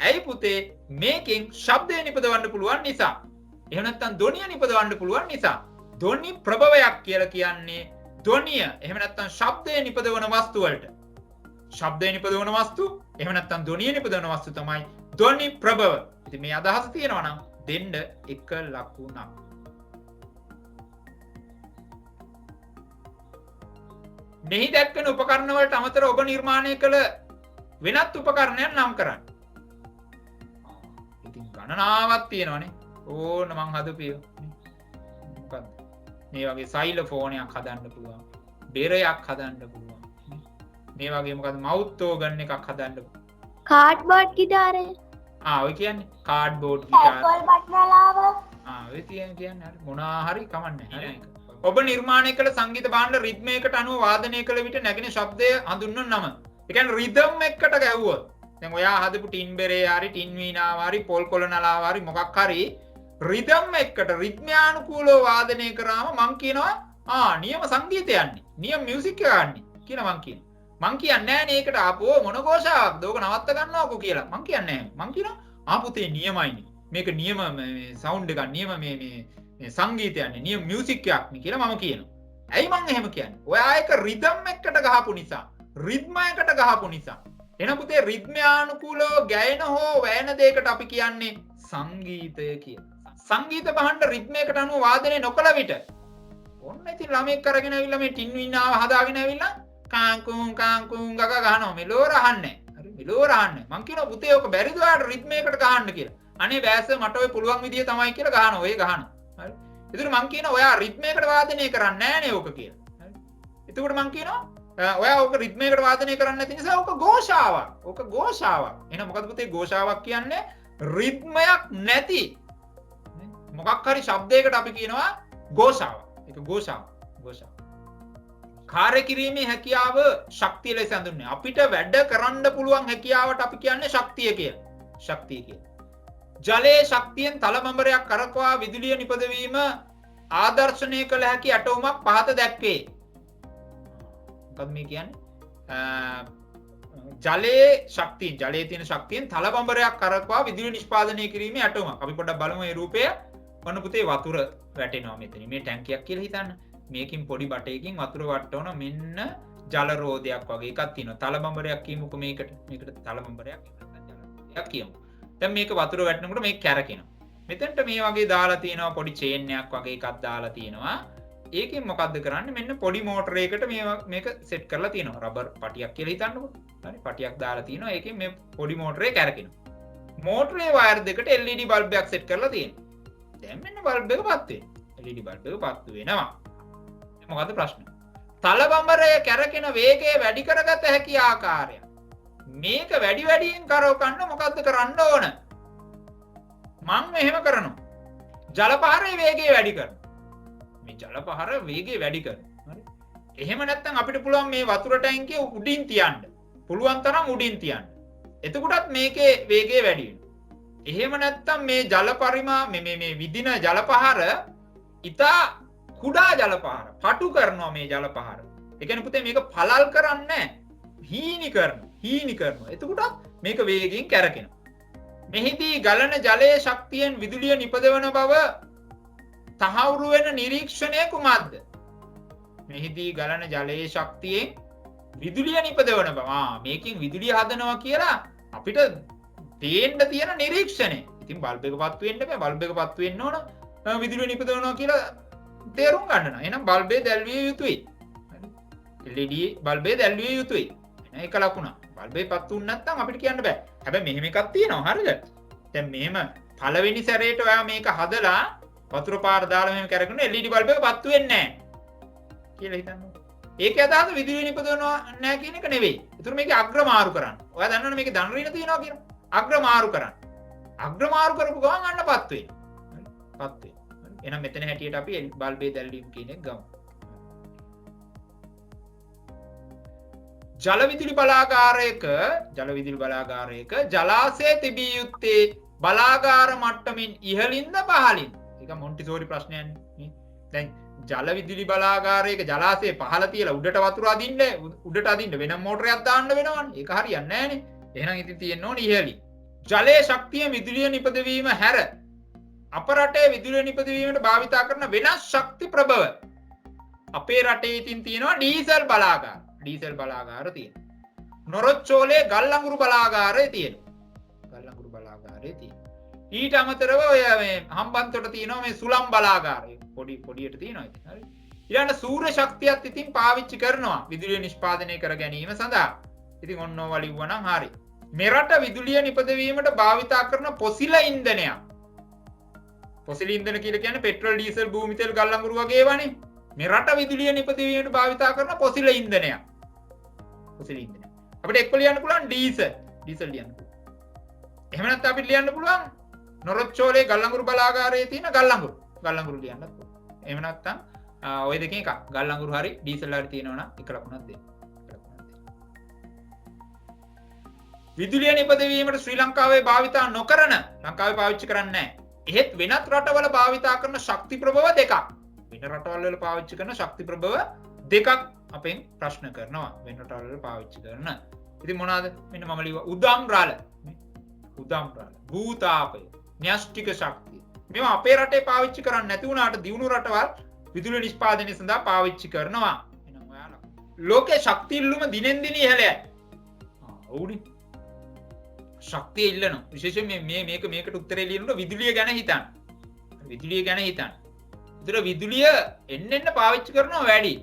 ඇයි පුතේ මේකෙන් ශබ්දය නිපදවන්න පුළුවන් නිසා. එහෙම නැත්නම් ධ්වනිය නිපදවන්න පුළුවන් නිසා. ධ්වනි ප්‍රභවයක් කියලා කියන්නේ ධ්වනිය එහෙම නැත්නම් ශබ්දය නිපදවන වස්තු වලට. ශබ්දය නිපදවන වස්තු එහෙම නැත්නම් ධ්වනිය නිපදවන වස්තු තමයි ධ්වනි ප්‍රභව. ඉතින් මේ අදහස තියෙනවා නම් දෙන්න එක ලකුණක්. මෙහි දැක්වෙන උපකරණ වලට අමතරව ඔබ නිර්මාණය කළ වෙනත් උපකරණයක් නම් කරන්න. ඉතින් ගණනාවක් තියෙනවානේ. ඕන මං හදපියෝ. මොකක්ද? මේ වගේ සයිලෝෆෝනයක් හදන්න පුළුවන්. බෙරයක් හදන්න පුළුවන්. මේ වගේ මොකද්ද මවුත් ඕගන් එකක් හදන්න පුළුවන්. කාඩ්බෝඩ් ගිටාරය. ඔය කියන්නේ කාඩ්බෝඩ් ගිටාර. ඇපල් බට්නලාව. ඔය කියන්නේ හරි මොනවා හරි කමන්නේ. හරි. ඔබ නිර්මාණය කළ සංගීත භාණ්ඩ රිද්මයකට අනුව වාදනය කළ විට නැගෙන ශබ්දය හඳුන්වන නම. ඒ කියන්නේ රිද්ම් එකකට ගැහුවොත්. දැන් ඔයා හදපු ටින් බෙරේ හරි ටින් වීණාව හරි පොල්කොළ නලාව හරි මොකක් හරි රිද්ම් එකකට රිද්මයානුකූලව වාදනය කරාම මං කියනවා නියම සංගීතය යන්නේ. නියම මියුසික් එක යන්නේ කියලා මං කියනවා. මං කියන්නේ නෑ නේ ඒකට ආපෝ මොන ഘോഷාවක්ද ඕක නවත්ත ගන්නවකෝ කියලා. මං කියන්නේ නෑ. මං කියනවා පුතේ නියමයිනේ. මේක නියම මේ සවුන්ඩ් එකක් නියම මේ සංගීතයන්නේ නියම මියුසික් එකක් නේ කියලා මම කියනවා. ඇයි මං එහෙම කියන්නේ? ඔයා ඒක රිද්ම් එකකට ගහපු නිසා. රිද්මයකට ගහපු නිසා. එහෙනම් පුතේ රිද්මයානුකූලව ගැයෙන හෝ වැයෙන දෙයකට අපි කියන්නේ සංගීතය කියලා. සංගීත භාණ්ඩ රිද්මයකට අනුව වාදනය නොකළ විට ඔන්න ඉතින් ළමෙක් අරගෙන ඇවිල්ලා මේ ටින් වින්නාව හදාගෙන ඇවිල්ලා කාංකුම් කාංකුම් ගග ගහනවා මෙලෝ රහන්නේ. හරි මෙලෝ රහන්නේ. මං කියනවා පුතේ ඔක බැරිද ඔයාලට රිද්මයකට ගහන්න කියලා. අනේ බෑස මට ඔය පුළුවන් විදිය තමයි කියලා ගහනවා. ඔය ගහනවා. හරි. ඒතර මං කියනවා ඔයා රිද්මයකට වාදනය කරන්නේ නෑනේ ඕක කියලා. හරි. එතකොට මං කියනවා ඔයා ඕක රිද්මයකට වාදනය කරන්නේ නැති නිසා ඕක ഘോഷාවක්. ඕක ഘോഷාවක්. එහෙනම් මොකද පුතේ ഘോഷාවක් කියන්නේ? රිද්මයක් නැති මොකක් හරි ශබ්දයකට අපි කියනවා ഘോഷාවක්. ඒක ഘോഷාවක්. ഘോഷාවක්. කාර්ය කිරීමේ හැකියාව ශක්තිය ලෙස හඳුන්වන්නේ. අපිට වැඩ කරන්න පුළුවන් හැකියාවට අපි කියන්නේ ශක්තිය කියලා. ශක්තිය කියලා. ජලයේ ශක්තියෙන් තලබඹරයක් කරකවා විදුලිය නිපදවීම ආදර්ශනය කළ හැකි ඇටවුමක් පහත දැක්වේ. මොකද මේ කියන්නේ? ජලයේ ශක්තියෙන් ජලයේ තියෙන ශක්තියෙන් තලබඹරයක් කරකවා විදුලිය නිෂ්පාදනය කිරීමේ ඇටවුමක්. අපි පොඩ්ඩක් බලමු මේ රූපය. ඔන්න පුතේ වතුර වැටෙනවා මෙතන. මේ ටැංකියක් කියලා හිතන්න. මේකින් පොඩි බටයකින් වතුර වට්ටවන මෙන්න ජල රෝධයක් වගේ එකක් තියෙනවා. තලබඹරයක් කියමුකෝ මේකට. මේකට තලබඹරයක් ජලයක් කියමු. දැන් මේක වතුර වැටෙනකොට මේක කැරකෙනවා. මෙතනට මේ වගේ දාලා තියෙනවා පොඩි චේන් එකක් වගේ එකක් දාලා තියෙනවා. ඒකෙන් මොකද්ද කරන්නේ? මෙන්න පොඩි මෝටරයකට මේක සෙට් කරලා තියෙනවා. රබර් පටියක් කියලා හිතන්නකෝ. හරි පටියක් දාලා තියෙනවා. ඒකෙන් මේ පොඩි මෝටරේ කැරකෙනවා. මෝටරේ වයර් දෙකට LED බල්බයක් සෙට් කරලා තියෙනවා. දැන් මෙන්න බල්බ් එක පත් වෙනවා. LED බල්බ් එක පත් වෙනවා. මොකද්ද ප්‍රශ්නේ? තලබඹරය කැරකෙන වේගය වැඩි කරගත හැකි ආකාරය. මේක වැඩි වැඩියෙන් කරවන්න මොකද්ද කරන්න ඕන? මම මෙහෙම කරනවා. ජල පහරේ වේගය වැඩි කරනවා. මේ ජල පහර වේගය වැඩි කරනවා. හරි. එහෙම නැත්නම් අපිට පුළුවන් මේ වතුර ටැංකිය උඩින් තියන්න. පුළුවන් තරම් උඩින් තියන්න. එතකොටත් මේකේ වේගය වැඩි වෙනවා. එහෙම නැත්නම් මේ ජල පරිමා මේ විදින ජල පහර ඉතා කුඩා ජල පහර පටු කරනවා මේ ජල පහර. ඒ කියන්නේ පුතේ මේක පළල් කරන්නේ නැහැ. හීනි කරනවා. එතකොටත් මේක වේගයෙන් කැරකෙනවා. මෙහිදී ගලන ජලයේ ශක්තියෙන් විදුලිය නිපදවන බව තහවුරු වෙන නිරීක්ෂණය කුමක්ද? මෙහිදී ගලන ජලයේ ශක්තියෙන් විදුලිය නිපදවන බව. මේකෙන් විදුලිය හදනවා කියලා අපිට තේන්න තියෙන නිරීක්ෂණය. ඉතින් බල්බ් එක පත්තු වෙන්න බෑ. බල්බ් එක පත්තු වෙන්න ඕන විදුලිය නිපදවනවා කියලා තේරුම් ගන්න. එහෙනම් බල්බේ දැල්විය යුතුයි. LED බල්බේ දැල්විය යුතුයි. ඒක ලකුණක්. බල්බේ පත්තු වුණ නැත්නම් අපිට කියන්න බෑ. හැබැයි මෙහෙම එකක් තියෙනවා. හරිද? දැන් මෙහෙම පළවෙනි සැරේට ඔයා මේක හදලා වතුර පාර දාලා මෙහෙම කරගෙන LED බල්බ් එක පත්තු වෙන්නේ නැහැ කියලා හිතන්න. ඒකේ අදහස විදුලිය නිපදවනවා නැහැ කියන එක නෙවෙයි. ඒතර මේකේ අග්‍ර මාරු කරන්න. ඔයා දන්නවනේ මේකේ ධන ඍණ තියෙනවා කියලා. අග්‍ර මාරු කරන්න. අග්‍ර මාරු කරපු ගමන් අන්න පත් වෙයි. පත් වෙයි. එහෙනම් මෙතන හැටියට අපි බල්බේ දැල්වීම කියන එක ගමු. ජල විදුලි බලාගාරයක ජලාශය තිබිය යුත්තේ බලාගාර මට්ටමින් ඉහළින්ද පහළින්? ඒක මොන්ටිසෝරි ප්‍රශ්නයක් නේ. දැන් ජල විදුලි බලාගාරයක ජලාශය පහළ තියලා උඩට වතුර අදින්න වෙන මෝටරයක් දාන්න වෙනවනේ. ඒක හරියන්නේ නැහනේ. එහෙනම් ඉතින් තියෙන්න ඕනේ ඉහළින්. ජලයේ ශක්තිය විදුලිය නිපදවීම හැර අප රටේ විදුලිය නිපදවීමට භාවිතා කරන වෙනස් ශක්ති ප්‍රභව. අපේ රටේ ඉතින් තියෙනවා ඩීසල් බලාගාර. ඩීසල් බලාගාර තියෙනවා. නොරොච්චෝලේ ගල් අඟුරු බලාගාරය තියෙනවා. ගල් අඟුරු බලාගාරය තියෙනවා. ඊට අමතරව ඔය මේ හම්බන්තොට තියෙනවා මේ සුළං බලාගාරය. පොඩියට තියෙනවා ඉතින්. හරි. ඊළඟ සූර්ය ශක්තියත් ඉතින් පාවිච්චි කරනවා විදුලිය නිෂ්පාදනය කර ගැනීම සඳහා. ඉතින් ඔන්න ඔය වලිව්වනම් හරි. මෙරට විදුලිය නිපදවීමට භාවිතා කරන පොසිල ඉන්ධනයක්. පොසිල ඉන්ධන කියලා කියන්නේ පෙට්‍රල් ඩීසල් භූමි තෙල් ගල් අඟුරු වගේ ඒවානේ. මෙරට විදුලිය නිපදවීමට භාවිතා කරන පොසිල ඉන්ධනයක්. පොසිල ඉන්ධනය. අපිට එක්ක ලියන්න පුළුවන් ඩීසල් ලියන්න පුළුවන්. එහෙම නැත්නම් අපිට ලියන්න පුළුවන් නොරොච්චෝලේ ගල් අඟුරු බලාගාරයේ තියෙන ගල් අඟුරු ලියන්නත් පුළුවන්. එහෙම නැත්නම් ওই දෙකෙන් එකක් ගල් අඟුරු හරි ඩීසල් හරි තියෙනවා නම් එක ලකුණක් දෙන්න. විදුලිය නිපදවීමට ශ්‍රී ලංකාවේ භාවිතා නොකරන ලංකාවේ පාවිච්චි කරන්නේ නැහැ. එහෙත් වෙනත් රටවල භාවිතා කරන ශක්ති ප්‍රභව දෙකක්. වෙන රටවල් වල පාවිච්චි කරන ශක්ති ප්‍රභව දෙකක් අපෙන් ප්‍රශ්න කරනවා. වෙන රටවල් වල පාවිච්චි කරන. ඉතින් මොනවාද? මෙන්න මම ලියුවා උදම් රාල. භූතාපය, න්‍යෂ්ටික ශක්තිය. මේවා අපේ රටේ පාවිච්චි කරන්නේ නැති වුණාට දියුණු රටවල් විදුලි නිෂ්පාදනය සඳහා පාවිච්චි කරනවා. එහෙනම් ඔයාලා ලෝකේ ශක්තිය ඉල්ලුම දිනෙන් දින ඉහළයයි. ඔවුනි. ශක්තිය ඉල්ලනවා. විශේෂයෙන් මේකට උත්තරේ ලියනකොට විදුලිය ගැන හිතන්න. විදුලිය ගැන හිතන්න. ඒතර විදුලිය එන්න පාවිච්චි කරනවා වැඩි.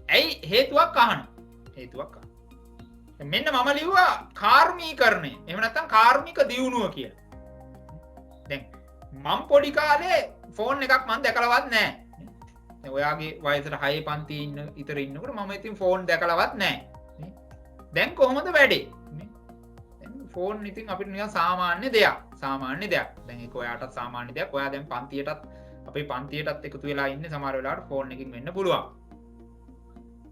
ඇයි හේතුවක් අහනවා. හේතුවක් අහනවා. මෙන්න මම ලිව්වා කාර්මීකරණය. එහෙම නැත්නම් කාර්මික දියුණුව කියලා. දැන් මම පොඩි කාලේ ෆෝන් එකක් මම දැකලවත් නැහැ. දැන් ඔයාගේ වයසට 6 පන්තියේ ඉන්න ඉතර ඉන්නකොට මම ඉතින් ෆෝන් දැකලවත් නැහැ. දැන් කොහොමද වැඩේ? දැන් ෆෝන් ඉතින් අපිට නිකන් සාමාන්‍ය දෙයක්. සාමාන්‍ය දෙයක්. දැන් ඒක ඔයාටත් සාමාන්‍ය දෙයක්. ඔයා දැන් පන්තියටත් අපේ පන්තියටත් එකතු වෙලා ඉන්නේ සමහර වෙලාවට ෆෝන් එකකින් වෙන්න පුළුවන්.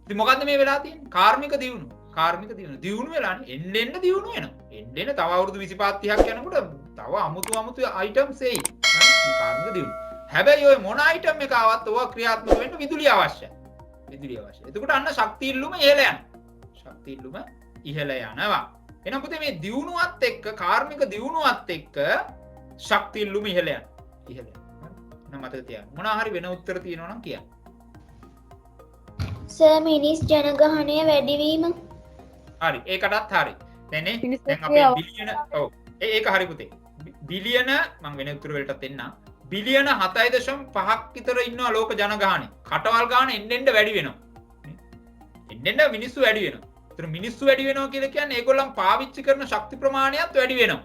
ඉතින් මොකද්ද මේ වෙලා තියෙන්නේ? කාර්මික දියුණුව. කාර්මික දියුණු වෙලානේ එන්න දියුණු වෙනවා. එන්න තව අවුරුදු 25 30ක් යනකොට තව අමුතු අයිටම්ස් එයි. මේ කාර්මික දියුණුව. හැබැයි ඔය මොන අයිටම් එක ආවත් ඔය ක්‍රියාත්මක වෙන්න විදුලිය අවශ්‍යයි. විදුලිය අවශ්‍යයි. එතකොට අන්න ශක්තිය ඉල්ලුම ඉහළ යනවා. ශක්තිය ඉල්ලුම ඉහළ යනවා. එහෙනම් පුතේ මේ දියුණුවත් එක්ක කාර්මික දියුණුවත් එක්ක ශක්තිය ඉල්ලුම ඉහළ යනවා. ඉහළ යනවා. එහෙනම් මතක තියාගන්න. මොනවා හරි වෙන උත්තර තියෙනවා නම් කියන්න. සර් මිනිස් ජනගහනය වැඩිවීම. හරි ඒකටත් හරි. දැන් අපේ බිලියන ඔව් ඒක හරි පුතේ. බිලියන මම වෙන උත්තර වලටත් එන්න. බිලියන 7.5ක් විතර ඉන්නවා ලෝක ජනගහනය. කටවල් ගාන එන්න වැඩි වෙනවා. එන්න මිනිස්සු වැඩි වෙනවා. ඒතර මිනිස්සු වැඩි වෙනවා කියලා කියන්නේ ඒගොල්ලන් පාවිච්චි කරන ශක්ති ප්‍රමාණයත් වැඩි වෙනවා.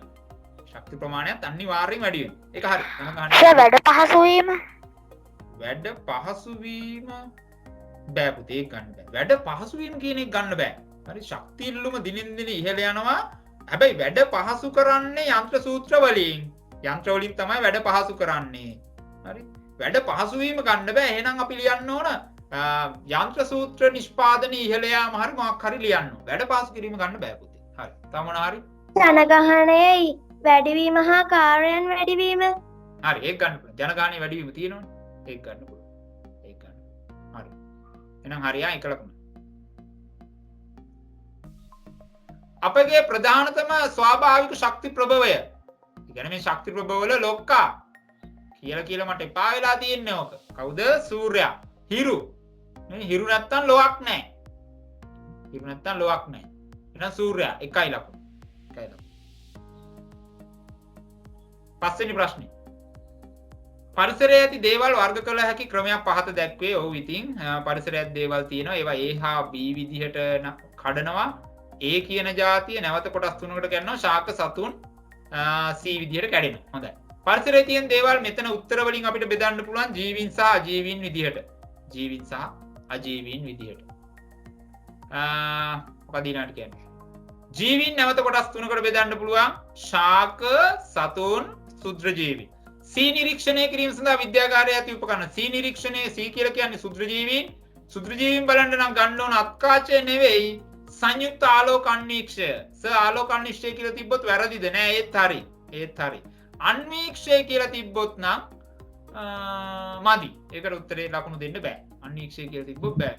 ශක්ති ප්‍රමාණයත් අනිවාර්යෙන් වැඩි වෙනවා. ඒක හරි. සර් වැඩ පහසු වීම. වැඩ පහසු වීම බෑ පුතේ ගන්න බෑ. වැඩ පහසු වීම කියන එක ගන්න බෑ. හරි ශක්තිය ඉල්ලුම දිනින් දින ඉහළ යනවා. හැබැයි වැඩ පහසු කරන්නේ යන්ත්‍ර සූත්‍ර වලින්. යන්ත්‍ර වලින් තමයි වැඩ පහසු කරන්නේ. හරි. වැඩ පහසු වීම ගන්න බෑ. එහෙනම් අපි ලියන්න ඕන යන්ත්‍ර සූත්‍ර නිෂ්පාදනය ඉහළ යාම හරි මොකක් හරි ලියන්න ඕන. වැඩ පහසු කිරීම ගන්න බෑ පුතේ. හරි. තව මොන හරි? ජනගහනයේ වැඩිවීම හා කාර්යයන් වැඩිවීම. හරි ඒක ගන්න පුළුවන්. ජනගහනය වැඩිවීම තියෙනවනේ. ඒක ගන්න පුළුවන්. ඒක ගන්න. හරි. එහෙනම් හරියා එකලකුණ. අපගේ ප්‍රධානතම ස්වාභාවික ශක්ති ප්‍රභවය. ඒ කියන්නේ මේ ශක්ති ප්‍රභවවල ලොක්කා කියලා මට එපා වෙලා තියෙන්නේ ඕක. කවුද? සූර්යයා. හිරු. මේ හිරු නැත්තම් ලොවක් නැහැ. හිරු නැත්තම් ලොවක් නැහැ. එහෙනම් සූර්යයා එකයි ලකුණ. එකයි ලකුණ. පස්වෙනි ප්‍රශ්නේ. පරිසරයේ ඇති දේවල් වර්ග කළ හැකි ක්‍රමයක් පහත දැක්වේ. ඔව් ඉතින් පරිසරයේ දේවල් තියෙනවා. ඒවා A හා B විදිහට කඩනවා. A කියන જાතිය නැවත කොටස් තුනකට කරනවා. ශාක සතුන් C විදිහට කැඩෙනවා. හොඳයි. පරිසරයේ තියෙන දේවල් මෙතන උත්තර වලින් අපිට බෙදන්න පුළුවන් ජීවීන් සහ අජීවීන් විදිහට. ජීවීන් සහ අජීවීන් විදිහට. මොකද ඊළඟට කියන්නේ? ජීවීන් නැවත කොටස් තුනකට බෙදන්න පුළුවන්. ශාක සතුන් සුද්‍රජීවී. C නිරීක්ෂණය කිරීම සඳහා විද්‍යාගාරයේ ඇති උපකරණ. C නිරීක්ෂණයේ C කියලා කියන්නේ සුද්‍රජීවීන්. සුද්‍රජීවීන් බලන්න නම් ගන්න ඕන අත්කාචය නෙවෙයි සංයුක්ත ආලෝක අන්වීක්ෂය. ආලෝක අන්වීක්ෂය කියලා තිබ්බොත් වැරදිද? නෑ ඒත් හරි. ඒත් හරි. අන්වීක්ෂය කියලා තිබ්බොත් නම් මදි. ඒකට උත්තරේ ලකුණු දෙන්න බෑ. අන්වීක්ෂය කියලා තිබ්බොත් බෑ.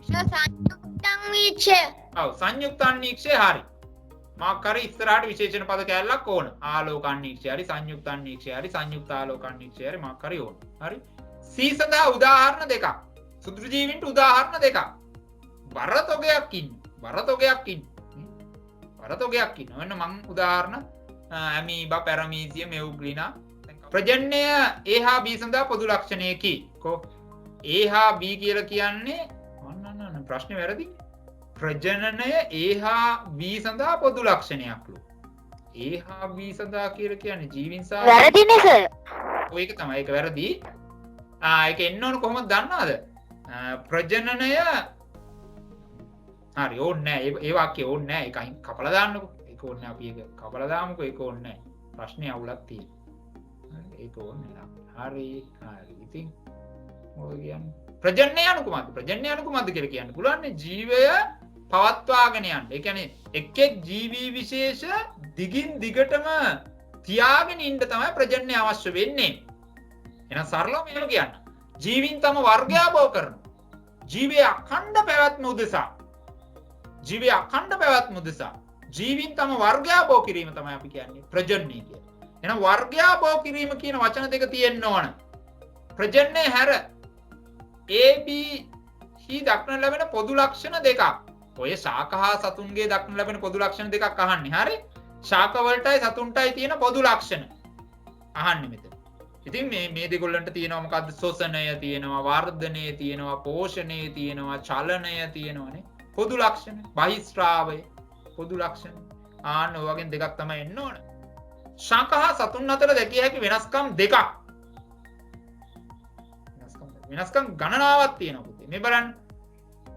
සංයුක්ත අන්වීක්ෂය. ඔව් සංයුක්ත අන්වීක්ෂය හරි. මාක් හරි ඉස්සරහට විශේෂණ පද කැලලක් ඕන. ආලෝක අන්වීක්ෂය හරි සංයුක්ත අන්වීක්ෂය හරි සංයුක්ත ආලෝක අන්වීක්ෂය හරි මාක් හරි ඕන. හරි. C සඳහා උදාහරණ දෙකක්. සුද්‍රජීවීන්ට උදාහරණ දෙකක්. වරතොගයක් ඉන්න. වරතොගයක් ඉන්න. වරතොගයක් ඉන්න. වෙන මං උදාහරණ ඇමීබා පැරමීසියම් එවුග්ලිනා ප්‍රජනනය A හා B සඳහා පොදු ලක්ෂණයකි. කො A හා B කියලා කියන්නේ අන්න ප්‍රශ්නේ වැරදි. ප්‍රජනනය A හා B සඳහා පොදු ලක්ෂණයක්ලු. A හා B සඳහා කියලා කියන්නේ ජීවීන් සහ වැරදිනේ සර්. ඔය එක තමයි. ඒක වැරදි. ඒක එන්න ඕන කොහොමද දන්නවද? ප්‍රජනනය හරි ඕනේ නැහැ. ඒ වාක්‍යය ඕනේ නැහැ. ඒක අයින් කපලා දාන්නකෝ. ඒක ඕනේ අපි ඒක කපලා දාමුකෝ. ඒක ඕනේ නැහැ. ප්‍රශ්නේ අවුලක් තියෙනවා. ඒක ඕනේ නැහැ. හරි. ඉතින් මොකද කියන්නේ? ප්‍රජනනය අනු කුමක්ද? ප්‍රජනනය අනු කුමක්ද කියලා කියන්න පුළුවන් ජීවය පවත්වාගෙන යන්න. ඒ කියන්නේ එක් ජීවී විශේෂ දිගින් දිගටම තියාගෙන ඉන්න තමයි ප්‍රජනනය අවශ්‍ය වෙන්නේ. එහෙනම් සරලව මෙහෙම කියන්න. ජීවීන් තම වර්ගයාභව කරනවා. ජීවයේ අඛණ්ඩ පැවැත්ම උදෙසා ජීවයේ අඛණ්ඩ පැවැත්ම උදෙසා ජීවීන් තම වර්ගයාභව කිරීම තමයි අපි කියන්නේ ප්‍රජනනය කියලා. එහෙනම් වර්ගයාභව කිරීම කියන වචන දෙක තියෙන්න ඕන. ප්‍රජනනය හැර AB දක්නට ලැබෙන පොදු ලක්ෂණ දෙකක්. ඔය ශාක හා සතුන්ගේ දක්නට ලැබෙන පොදු ලක්ෂණ දෙකක් අහන්නේ. හරි? ශාක වලටයි සතුන්ටයි තියෙන පොදු ලක්ෂණ අහන්නේ මෙතන. ඉතින් මේ දෙගොල්ලන්ට තියෙනවා මොකද්ද? ශෝෂණය තියෙනවා, වර්ධනය තියෙනවා, පෝෂණය තියෙනවා, චලනය තියෙනවානේ. පොදු ලක්ෂණ. බහිස්ත්‍රාවය පොදු ලක්ෂණ. ආන්න ඔය වගේ දෙකක් තමයි එන්න ඕන. ශාක හා සතුන් අතර දැකිය හැකි වෙනස්කම් දෙකක්. වෙනස්කම් ගණනාවක් තියෙනවා පුතේ. මේ බලන්න.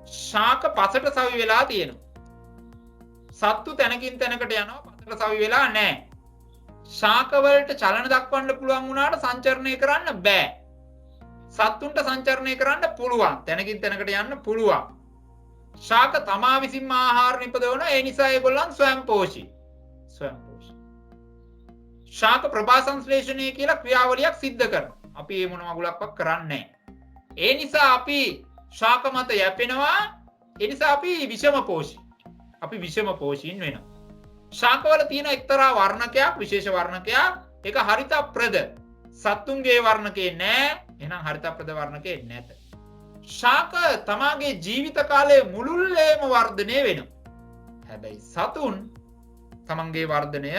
ශාක පසට සවි වෙලා තියෙනවා. සත්තු තැනකින් තැනකට යනවා පසට සවි වෙලා නැහැ. ශාක වලට චලන දක්වන්න පුළුවන් වුණාට සංචරණය කරන්න බෑ. සත්තුන්ට සංචරණය කරන්න පුළුවන්. තැනකින් තැනකට යන්න පුළුවන්. ශාක තමා විසින්ම ආහාර නිපදවන ඒ නිසා ඒගොල්ලන් ස්වයංපෝෂී. ස්වයංපෝෂී. ශාක ප්‍රභා සංශ්ලේෂණය කියලා ක්‍රියාවලියක් සිද්ධ කරනවා. අපි මේ මොන මගුලක්වත් කරන්නේ නැහැ. ඒ නිසා අපි ශාක මත යැපෙනවා. ඒ නිසා අපි විෂම පෝෂී. අපි විෂම පෝෂීන් වෙනවා. ශාකවල තියෙන එක්තරා වර්ණකයක් විශේෂ වර්ණකයක් ඒක හරිතප්‍රද. සත්තුන්ගේ වර්ණකේ නෑ. එහෙනම් හරිතප්‍රද වර්ණකේ නැත. ශාක තමාගේ ජීවිත කාලයේ මුළුල්ලේම වර්ධනය වෙනවා. හැබැයි සතුන් තමන්ගේ වර්ධනය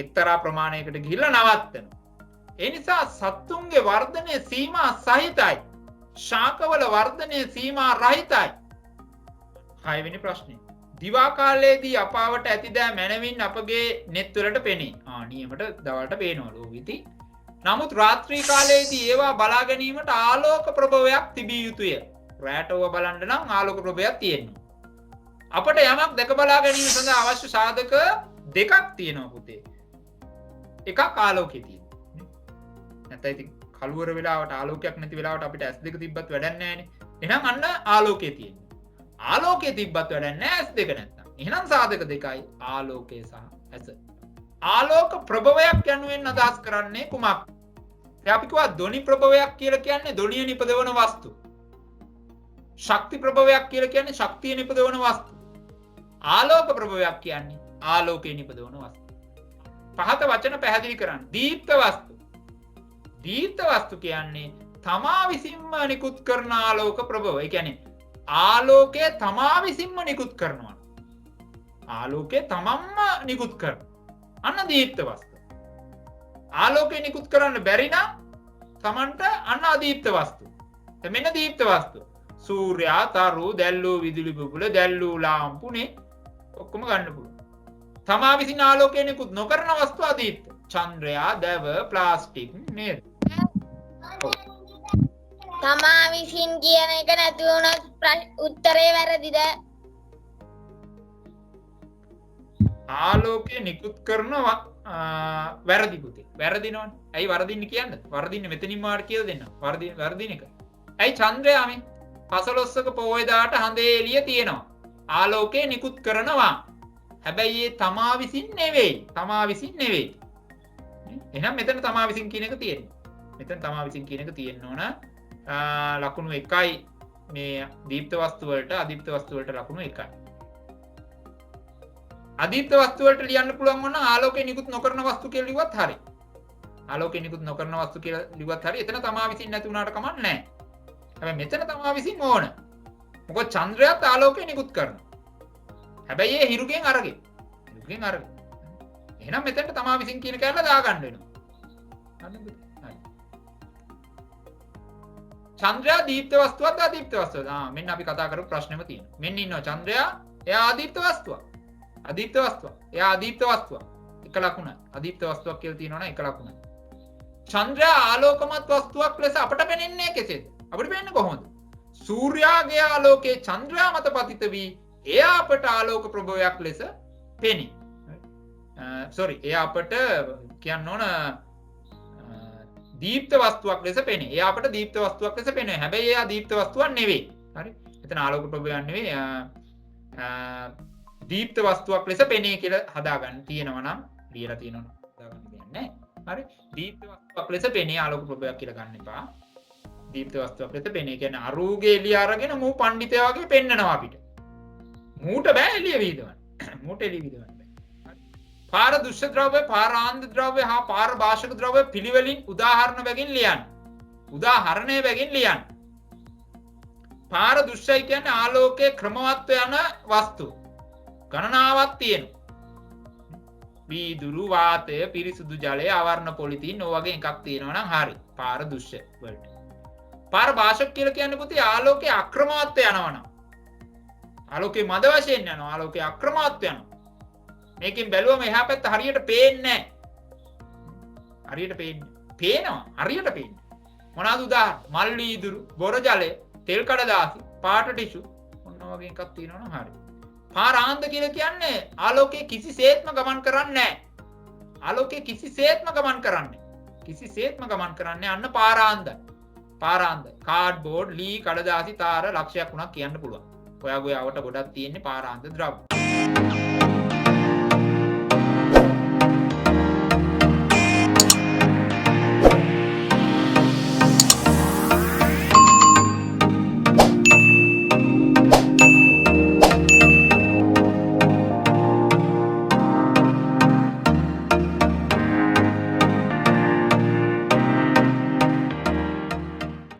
එක්තරා ප්‍රමාණයකට ගිහිල්ලා නවත්තනවා. ඒ නිසා සත්තුන්ගේ වර්ධනය සීමා සහිතයි. ශාකවල වර්ධනය සීමා රහිතයි. 6 වෙනි ප්‍රශ්නේ. දිවා කාලයේදී අපාවට ඇතිදෑ මැනවින් අපගේ නෙත් වලට පෙනේ. නියමට දවල්ට පේනවලු විති. නමුත් රාත්‍රී කාලයේදී ඒවා බලා ගැනීමට ආලෝක ප්‍රභවයක් තිබිය යුතුය. රැට ඕවා බලන්න නම් ආලෝක ප්‍රභවයක් තියෙනවා. අපට යමක් දැක බලා ගැනීම සඳහා අවශ්‍ය සාධක දෙකක් තියෙනවා පුතේ. එකක් ආලෝකය තියෙනවා. නැත්නම් ඉතින් කළුවර වෙලාවට ආලෝකයක් නැති වෙලාවට අපිට S2 තිබ්බත් වැඩක් නැහැනේ. එහෙනම් අන්න ආලෝකය තියෙනවා. ආලෝකය තිබ්බත් වැඩක් නැහැ S2 නැත්නම්. එහෙනම් සාධක දෙකයි ආලෝකය සහ ඇස. ආලෝක ප්‍රභවයක් යනුවෙන් අදහස් කරන්නේ කුමක්? දැන් අපි කිව්වා ධ්වනි ප්‍රභවයක් කියලා කියන්නේ ධ්වනිය නිපදවන වස්තු. ශක්ති ප්‍රභවයක් කියලා කියන්නේ ශක්තිය නිපදවන වස්තු. ආලෝක ප්‍රභවයක් කියන්නේ ආලෝකය නිපදවන වස්තු. පහත වචන පැහැදිලි කරන්න. දීප්ත වස්තු. දීප්ත වස්තු කියන්නේ තමා විසින්ම නිකුත් කරන ආලෝක ප්‍රභව. ඒ කියන්නේ ආලෝකය තමා විසින්ම නිකුත් කරනවා. ආලෝකය තමන්ම නිකුත් කරනවා. අන්න දීප්ත වස්තු. ආලෝකය නිකුත් කරන්න බැරි නම් තමන්ට අන්න අදීප්ත වස්තු. මෙන්න දීප්ත වස්තු. සූර්යා, තරු, දැල්ලූ විදුලි බුබුල, දැල්ලූ ලාම්පුනේ ඔක්කොම ගන්න පුළුවන්. තමා විසින් ආලෝකය නිකුත් නොකරන වස්තු අදීප්ත. චන්ද්‍රයා, දැව, ප්ලාස්ටික් නේද? තමා විසින් කියන එක නැති වුණොත් උත්තරේ වැරදිද? ආලෝකය නිකුත් කරනවා වැරදි පුතේ. වැරදිනවනේ. ඇයි වරදින්නේ කියන්නේ? වරදින්නේ මෙතනින් මාර්ග කියලා දෙන්න. වරදින එක. ඇයි චන්ද්‍රයා මේ 15ක පොයදාට හඳේ එළිය තියෙනවා. ආලෝකය නිකුත් කරනවා. හැබැයි ඒ තමා විසින් නෙවෙයි. තමා විසින් නෙවෙයි. එහෙනම් මෙතන තමා විසින් කියන එක තියෙනවා. මෙතන තමා විසින් කියන එක තියෙන්න ඕන. ලකුණු 1යි මේ දීප්ත වස්තු වලට අදීප්ත වස්තු වලට ලකුණු 1යි. අදීප්ත වස්තු වලට ලියන්න පුළුවන් වුණා ආලෝකය නිකුත් නොකරන වස්තු කියලා ලිව්වත් හරි. ආලෝකය නිකුත් නොකරන වස්තු කියලා ලිව්වත් හරි. එතන තමා විසින් නැති වුණාට කමක් නැහැ. හැබැයි මෙතන තමා විසින් ඕන. මොකද චන්ද්‍රයාත් ආලෝකය නිකුත් කරනවා. හැබැයි ඒ හිරුගෙන් අරගෙන. හිරුගෙන් අරගෙන. එහෙනම් මෙතනට තමා විසින් කියන කැලල දාගන්න වෙනවා. හරි. චන්ද්‍රයා දීප්ත වස්තුවක්ද අදීප්ත වස්තුවක්ද? මෙන්න අපි කතා කරපු ප්‍රශ්නෙම තියෙනවා. මෙන්න ඉන්නවා චන්ද්‍රයා. එයා අදීප්ත වස්තුවක්. අදීප්ත වස්තුවක්. එයා අදීප්ත වස්තුවක්. එක ලකුණයි. අදීප්ත වස්තුවක් කියලා තියෙනවනේ එක ලකුණයි. චන්ද්‍රයා ආලෝකමත් වස්තුවක් ලෙස අපට පෙනෙන්නේ කෙසේද? අපිට පෙනෙන්නේ කොහොමද? සූර්යාගේ ආලෝකයේ චන්ද්‍රයා මත පතිත වී එයා අපට ආලෝක ප්‍රභවයක් ලෙස පෙනේ. එයා අපට කියන්න ඕන දීප්ත වස්තුවක් ලෙස පෙනේ. එයා අපට දීප්ත වස්තුවක් ලෙස පෙනේ. හැබැයි එයා දීප්ත වස්තුවක් නෙවෙයි. හරි? එතන ආලෝක ප්‍රභවයක් නෙවෙයි. දීප්ත වස්තුවක් ලෙස පෙනේ කියලා හදාගන්න තියෙනවා නම් ලියලා තියෙනවා හදාගන්න දෙයක් නැහැ. හරි? දීප්ත වස්තුවක් ලෙස පෙනේ ආලෝක ප්‍රභවයක් කියලා ගන්න එපා. දීප්ත වස්තුවක් ලෙස පෙනේ කියන්නේ අරූගේ එළිය අරගෙන මූ පඬිතයා වගේ පෙන්නනවා අපිට. මූට බෑ එළිය විහිදවන්න. මූට එළිය විහිදවන්න. පාර දුෂ්‍ය ද්‍රව්‍ය, පාරාන්ද ද්‍රව්‍ය හා පාරභාෂක ද්‍රව්‍ය පිළිවෙලින් උදාහරණ බැගින් ලියන්න. උදාහරණය බැගින් ලියන්න. පාර දුෂ්ටයි කියන්නේ ආලෝකයේ ක්‍රමවත්ව යන වස්තු ගණනාවක් තියෙනවා. වීදුරු වාතය පිරිසුදු ජලය අවර්ණ පොලිතීන් ඔය වගේ එකක් තියෙනවා නම් හරි. පාර දුෂ්ට වලට. පාර භාෂක කියලා කියන්නේ පුතේ ආලෝකයේ අක්‍රමවත්ව යනවා නම්. ආලෝකයේ මද වශයෙන් යනවා. ආලෝකයේ අක්‍රමවත්ව යනවා. මේකෙන් බැලුවම එහා පැත්ත හරියට පේන්නේ නැහැ. හරියට පේන්නේ. පේනවා. හරියට පේන්නේ. මොනවාද උදාහරණ? මල් වීදුරු, බොර ජලය, තෙල් කඩදාසි, පාට ටිෂු ඔන්න වගේ එකක් තියෙනවා නම් හරි. පාරාන්ද කියලා කියන්නේ ආලෝකයේ කිසිසේත්ම ගමන් කරන්නේ නැහැ. ආලෝකයේ කිසිසේත්ම ගමන් කරන්නේ. කිසිසේත්ම ගමන් කරන්නේ අන්න පාරාන්ද. පාරාන්ද. කාඩ්බෝඩ්, ලී, කඩදාසි, තාර ලක්ෂයක් වුණා කියන්න පුළුවන්. ඔයාගේ අවට ගොඩක් තියෙන්නේ පාරාන්ද ද්‍රව්‍ය.